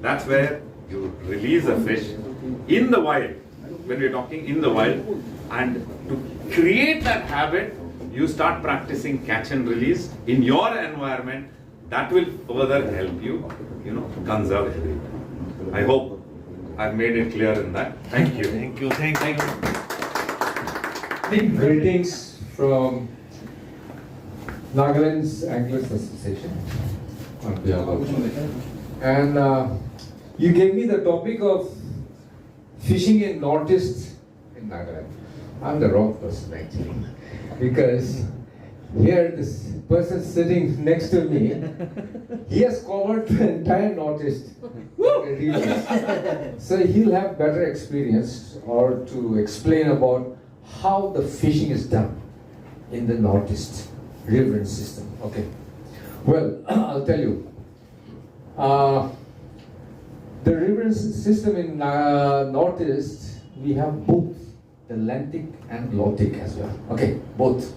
That's where you release a fish in the wild, when we're talking in the wild, and to create that habit, you start practicing catch and release in your environment. That will further help you, conserve everything. I hope I've made it clear in that. Thank you. Thank you. Thank you. Big greetings from Nagaland's Anglers Association on behalf of, and you gave me the topic of fishing in Northeast in Nagaland. I'm the wrong person actually, because here this person sitting next to me, he has covered the entire Northeast region. So he'll have better experience or to explain about how the fishing is done in the Northeast river system. Okay. Well, I'll tell you. The river system in Northeast, we have both the Atlantic and Lotic as well. Okay, both.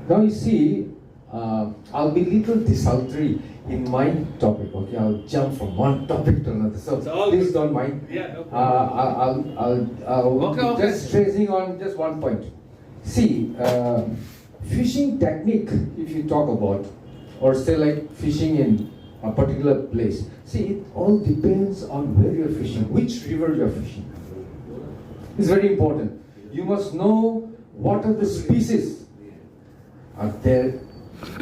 Now you see, I'll be little desultory in my topic. Okay, I'll jump from one topic to another. So please don't mind. Yeah, no problem. I'll just stressing on just one point. See, fishing technique, if you talk about, or say like fishing in a particular place. See, it all depends on where you're fishing, which river you're fishing. It's very important. You must know what are the species are there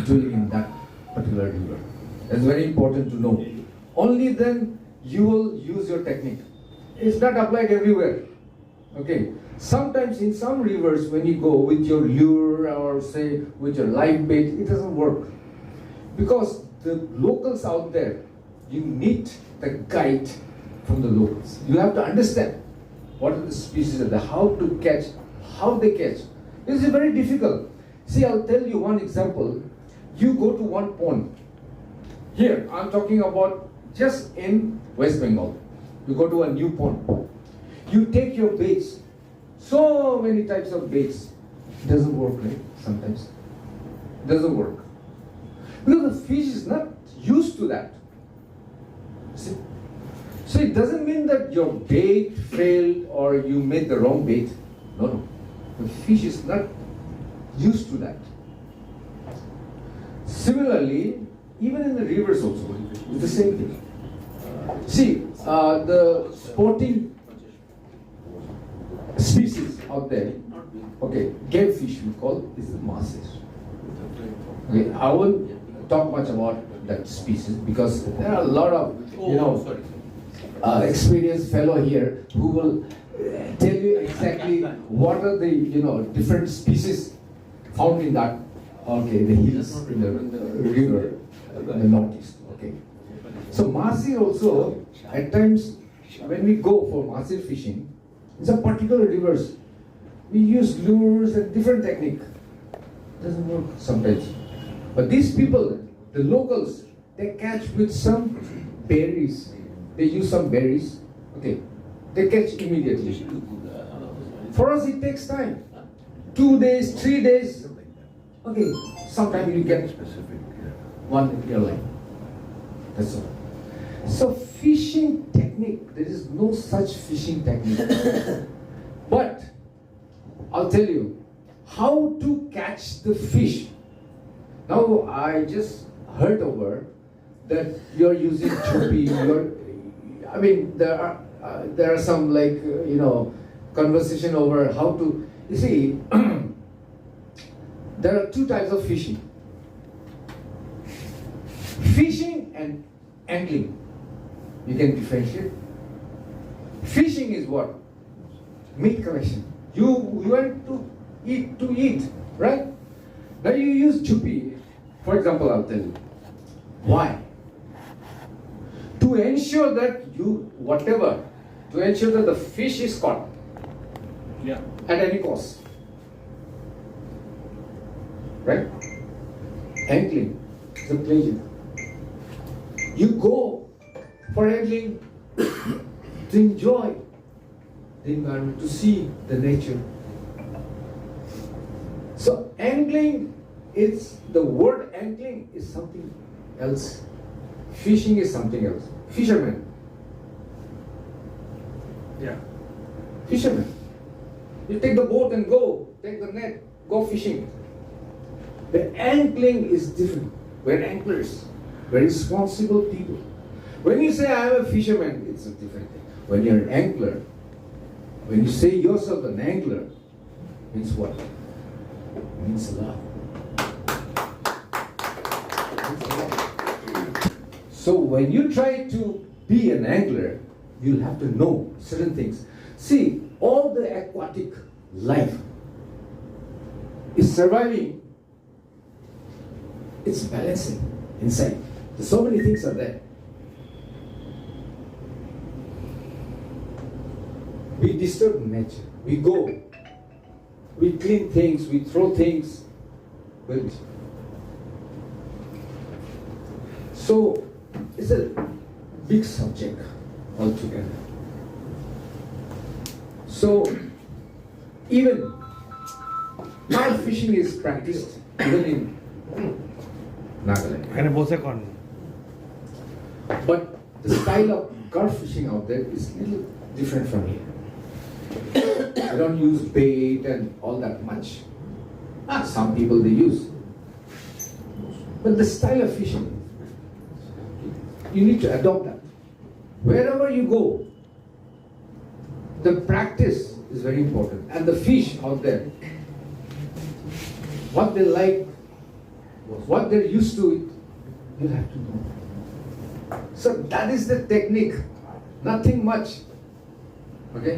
dwelling in that particular river. It's very important to know. only then you will use your technique. It's not applied everywhere. Okay. Sometimes in some rivers, when you go with your lure or say with your live bait, it doesn't work. Because the locals out there, you need the guide from the locals. You have to understand what are the species of how to catch, how they catch. This is very difficult. See, I'll tell you one example. You go to one pond. Here, I'm talking about just in West Bengal. You go to a new pond. You take your baits, so many types of baits. It doesn't work, right? Sometimes. It doesn't work. Because the fish is not used to that. See? So it doesn't mean that your bait failed or you made the wrong bait. No, no. The fish is not used to that. Similarly, even in the rivers also, it's the same thing. See, the sporting species out there, okay, game fish we call is the masses. Okay, I won't talk much about that species because there are a lot of, experienced fellow here who will tell you exactly what are the, different species found in that, okay, the hills, in the river, in the northeast, okay. So Marsi also, at times, when we go for Marsi fishing, in some particular rivers, we use lures and different technique. Doesn't work sometimes. But these people, the locals, they catch with some berries. They use some berries, okay. They catch immediately. For us, it takes time. 2 days, 3 days. Okay, sometimes you get one in your line. That's all. So fishing technique, there is no such fishing technique. But I'll tell you how to catch the fish. Now I just heard over that you're using chupi. There are some conversation over how to. You see, there are two types of fishing. Fishing and angling. You can differentiate. Fishing is what? Meat collection. You want to eat, right? Now you use chupi. For example, I'll tell you. Why? To ensure that to ensure that the fish is caught. Yeah. At any cost. Right? Angling is a pleasure. You go for angling to enjoy the environment, to see the nature. So angling, the word angling is something else. Fishing is something else. Fisherman. Yeah. Fisherman. You take the boat and go, take the net, go fishing. The angling is different. We're anglers. We're responsible people. When you say I'm a fisherman, it's a different thing. When you're an angler, when you say yourself an angler, means what? It means a lot. So when you try to be an angler, you'll have to know certain things. See, all the aquatic life is surviving. It's balancing inside. So many things are there. We disturb nature. We go. We clean things. We throw things. So it's a big subject altogether. So even now fishing is practiced even in Nagaland. But the style of carp fishing out there is a little different from here. They don't use bait and all that much. Some people they use. But the style of fishing, you need to adopt that. Wherever you go, the practice is very important. And the fish out there, what they like, what they're used to, you have to know. So that is the technique, nothing much. Okay?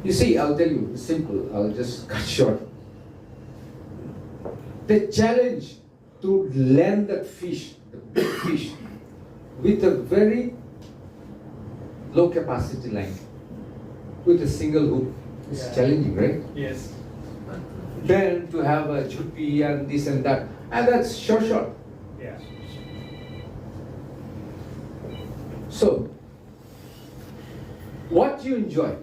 You see, I'll tell you, it's simple, I'll just cut short. The challenge to land that fish, the big fish, with a very low capacity line, with a single hook, is challenging, right? Yes. Then to have a chupi and this and that, and that's short. Yeah. So, what you enjoy,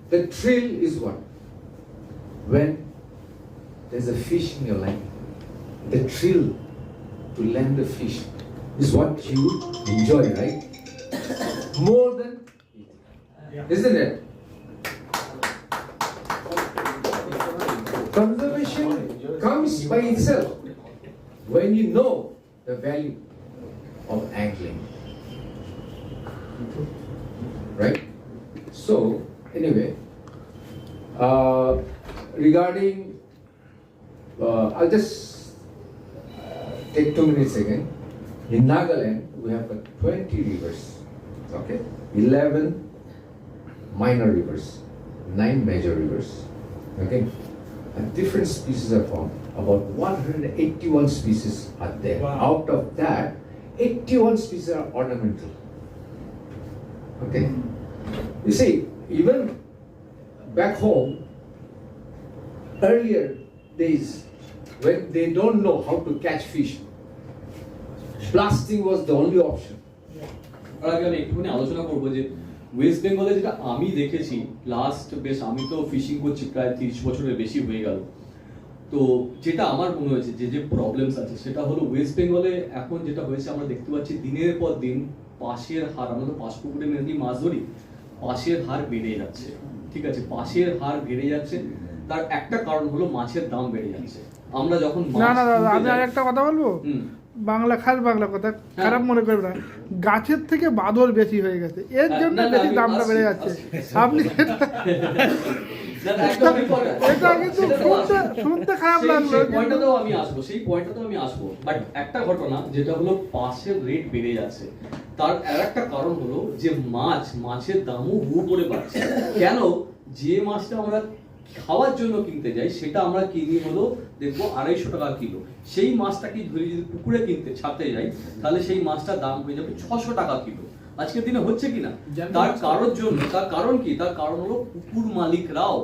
the thrill is what? When there's a fish in your line, the thrill to land the fish is what you enjoy, right? More than eating, isn't it? Conservation comes by itself when you know the value of angling. Right? So, anyway, regarding, I'll just take 2 minutes again. In Nagaland, we have 20 rivers, okay? 11 minor rivers, 9 major rivers, okay? And different species are found. About 181 species are there. Wow. Out of that, 81 species are ornamental. Okay? You see, even back home, earlier days, when they don't know how to catch fish, blasting was the only option. আর আগে আমি একটুখানি আলোচনা করবো যে West বেঙ্গলে যেটা আমি দেখেছি লাস্ট বেশ, আমি তো ফিশিং করছি প্রায় 30 বছরের বেশি হয়ে গেল, তো যেটা আমার মনে হয়েছে যে প্রবলেমস আছে সেটা হলো ওয়েস্ট বেঙ্গলে এখন যেটা হয়েছে আমরা দেখতে পাচ্ছি দিনের পর দিন পাশের হার, আমরা তো পাশ পুকুরে মেনলি মাছ ধরি, পাশের হার বেড়ে যাচ্ছে। ঠিক আছে, পাশের হার বেড়ে যাচ্ছে, তার একটা কারণ হলো মাছের দাম বেড়ে যাচ্ছে। আমরা যখন না দাদা, আমি আরেকটা কথা বলবো, বাংলা কথা খারাপ মনে করবে না, গাছের থেকে বাদর বেশি হয়ে গেছে, এর জন্য বেশি দামটা বেড়ে যাচ্ছে। আপনি এটা কিন্তু শুনতে খারাপ লাগলো, সেই পয়েন্টটাতেও আমি আসবো, বাট একটা ঘটনা যেটা হলো পাশের রেট বেড়ে যাচ্ছে, তার আরেকটা কারণ হলো যে মাছের দামও হু করে বাড়ছে। কেন? যে মাছটা আমরা খাওয়ার জন্য কিনতে যাই সেটা আমরা কিনি হলো দেখবো 250 টাকা কিলো, সেই মাছটাকে ধরে যদি পুকুরে কিনতে ছাড়তে যাই তাহলে সেই মাছটার দাম হয়ে যাবে 600 টাকা কিলো। আজকের দিনে হচ্ছে কিনা? তার কারণ কি? তার কারণ হলো পুকুর মালিকরাও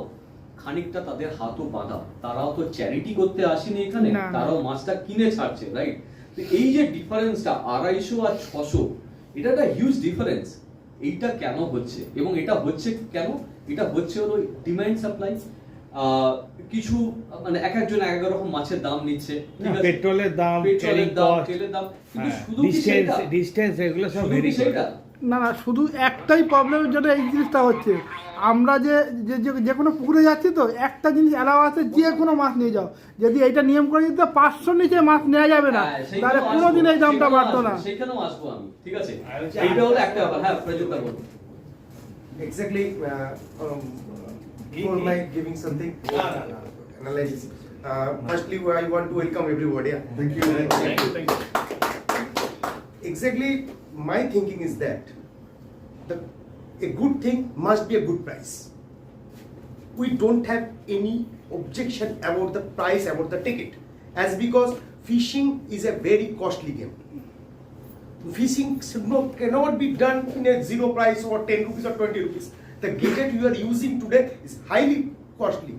খানিকটা তাদের হাতও বাঁধা, তারাও তো চ্যারিটি করতে আসেনি এখানে, তারাও মাছটা কিনে ছাড়ছে, রাইট? তো এই যে ডিফারেন্সটা 250 আর 600, এটা একটা হিউজ ডিফারেন্স। এইটা কেন হচ্ছে এবং এটা হচ্ছে কেন? এটা হচ্ছে হলো ডিমান্ড সাপ্লাই, কিছু মানে এক একজন এক এক রকম মাছের দাম নিচ্ছে, ঠিক আছে, পেট্রোলের দাম, তেলের দাম, কিন্তু শুধু ডিসটেন্স এগুলো সব ভেরি সেটা না, শুধু একটাই প্রবলেমের জন্য এই জিনিসটা হচ্ছে, আমরা যে কোনো পুকুরে যাচ্ছি তো একটা জিনিস অ্যালাউ আছে, যে কোনো মাছ নিয়ে যাও, যদি এইটা নিয়ম করে দিতে 500 নিচে মাছ নেওয়া যাবে না, তাহলে কোনোদিন এই দামটা বাড়তো না। সেখানেও আসবো আমি, ঠিক আছে, এইটা হলো একটা ব্যাপার। হ্যাঁ, প্রযুক্ত বলুন। Exactly, before my giving something analysis. Firstly, I want to welcome everybody. Thank you. Exactly, my thinking is that a good thing must be a good price. We don't have any objection about the price, about the ticket, as because fishing is a very costly game. Fishing cannot be done in a zero price or 10 rupees or 20 rupees. The gadget you are using today is highly costly,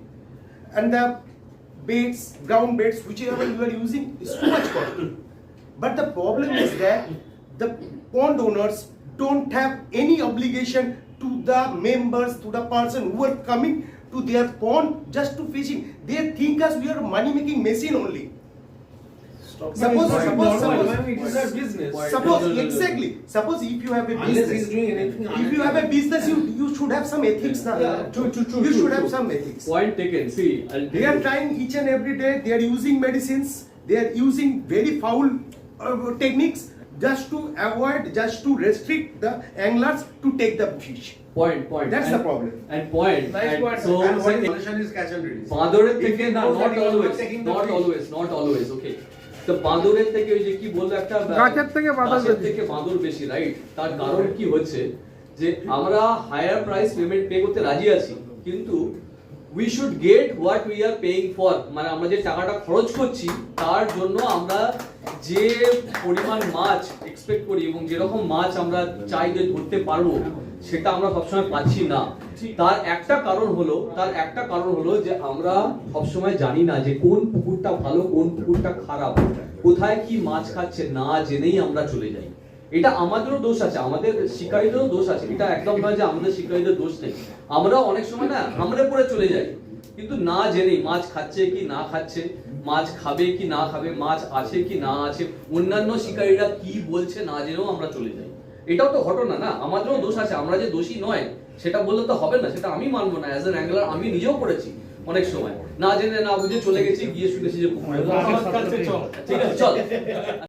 and the baits, ground baits, whichever you are using, is too much costly. But the problem is that the pond owners don't have any obligation to the members, to the person who are coming to their pond just to fishing. They think us we are money making machine only. Suppose exactly. Suppose if you have a business, you should have some ethics. You should have some ethics. Point taken. See, they are trying each and every day. They are using medicines. They are using very foul techniques just to avoid, just to restrict the anglers to take the fish. Point. That's the problem. And point. Nice point. So and one solution is catch and release. Father থেকে not always. Okay. তো বাঁদরের থেকে ওই যে কি বললো একটা গাছের থেকে বাঁদর গাছের বেশি। থেকে বাঁদর বেশি, রাইট? তার কারণ কি হচ্ছে যে আমরা হায়ার প্রাইস পেমেন্ট পে করতে রাজি আছি, কিন্তু we should get what we are paying for, মানে আমরা যে টাকাটা খরচ করছি তার জন্য আমরা যে পরিমাণ মাছ এক্সপেক্ট করি এবং যেরকম মাছ আমরা চাই যে ধরতে পারবো সেটা আমরা সবসময় পাচ্ছি না। তার একটা কারণ হলো যে আমরা সবসময় জানি না যে কোন পুকুরটা ভালো কোন পুকুরটা খারাপ, কোথায় কি মাছ খাচ্ছে না জেনেই আমরা চলে যাই। এটা আমাদেরও দোষ আছে, আমাদের শিকারীদেরও দোষ আছে, এটা একদম নয় যে আমাদের শিকারীদের দোষ নেই। আমরা অনেক সময় না হামড়ে পড়ে চলে যাই, কিন্তু না জেনেই মাছ খাচ্ছে কি না খাচ্ছে, মাছ খাবে কি না খাবে, মাছ আছে কি না আছে, অন্যান্য শিকারীরা কি বলছে না জেনেও আমরা চলে যাই। এটাও তো ঘটনা না, আমাদেরও দোষ আছে, আমরা যে দোষী নয় সেটা বললে তো হবে না, সেটা আমি মানবো না। অ্যাজ এন অ্যাঙ্গলার আমি নিজেও করেছি অনেক সময়, না জেনে না বুঝে চলে গেছি, গিয়ে শুনেছি যে ঠিক আছে চল।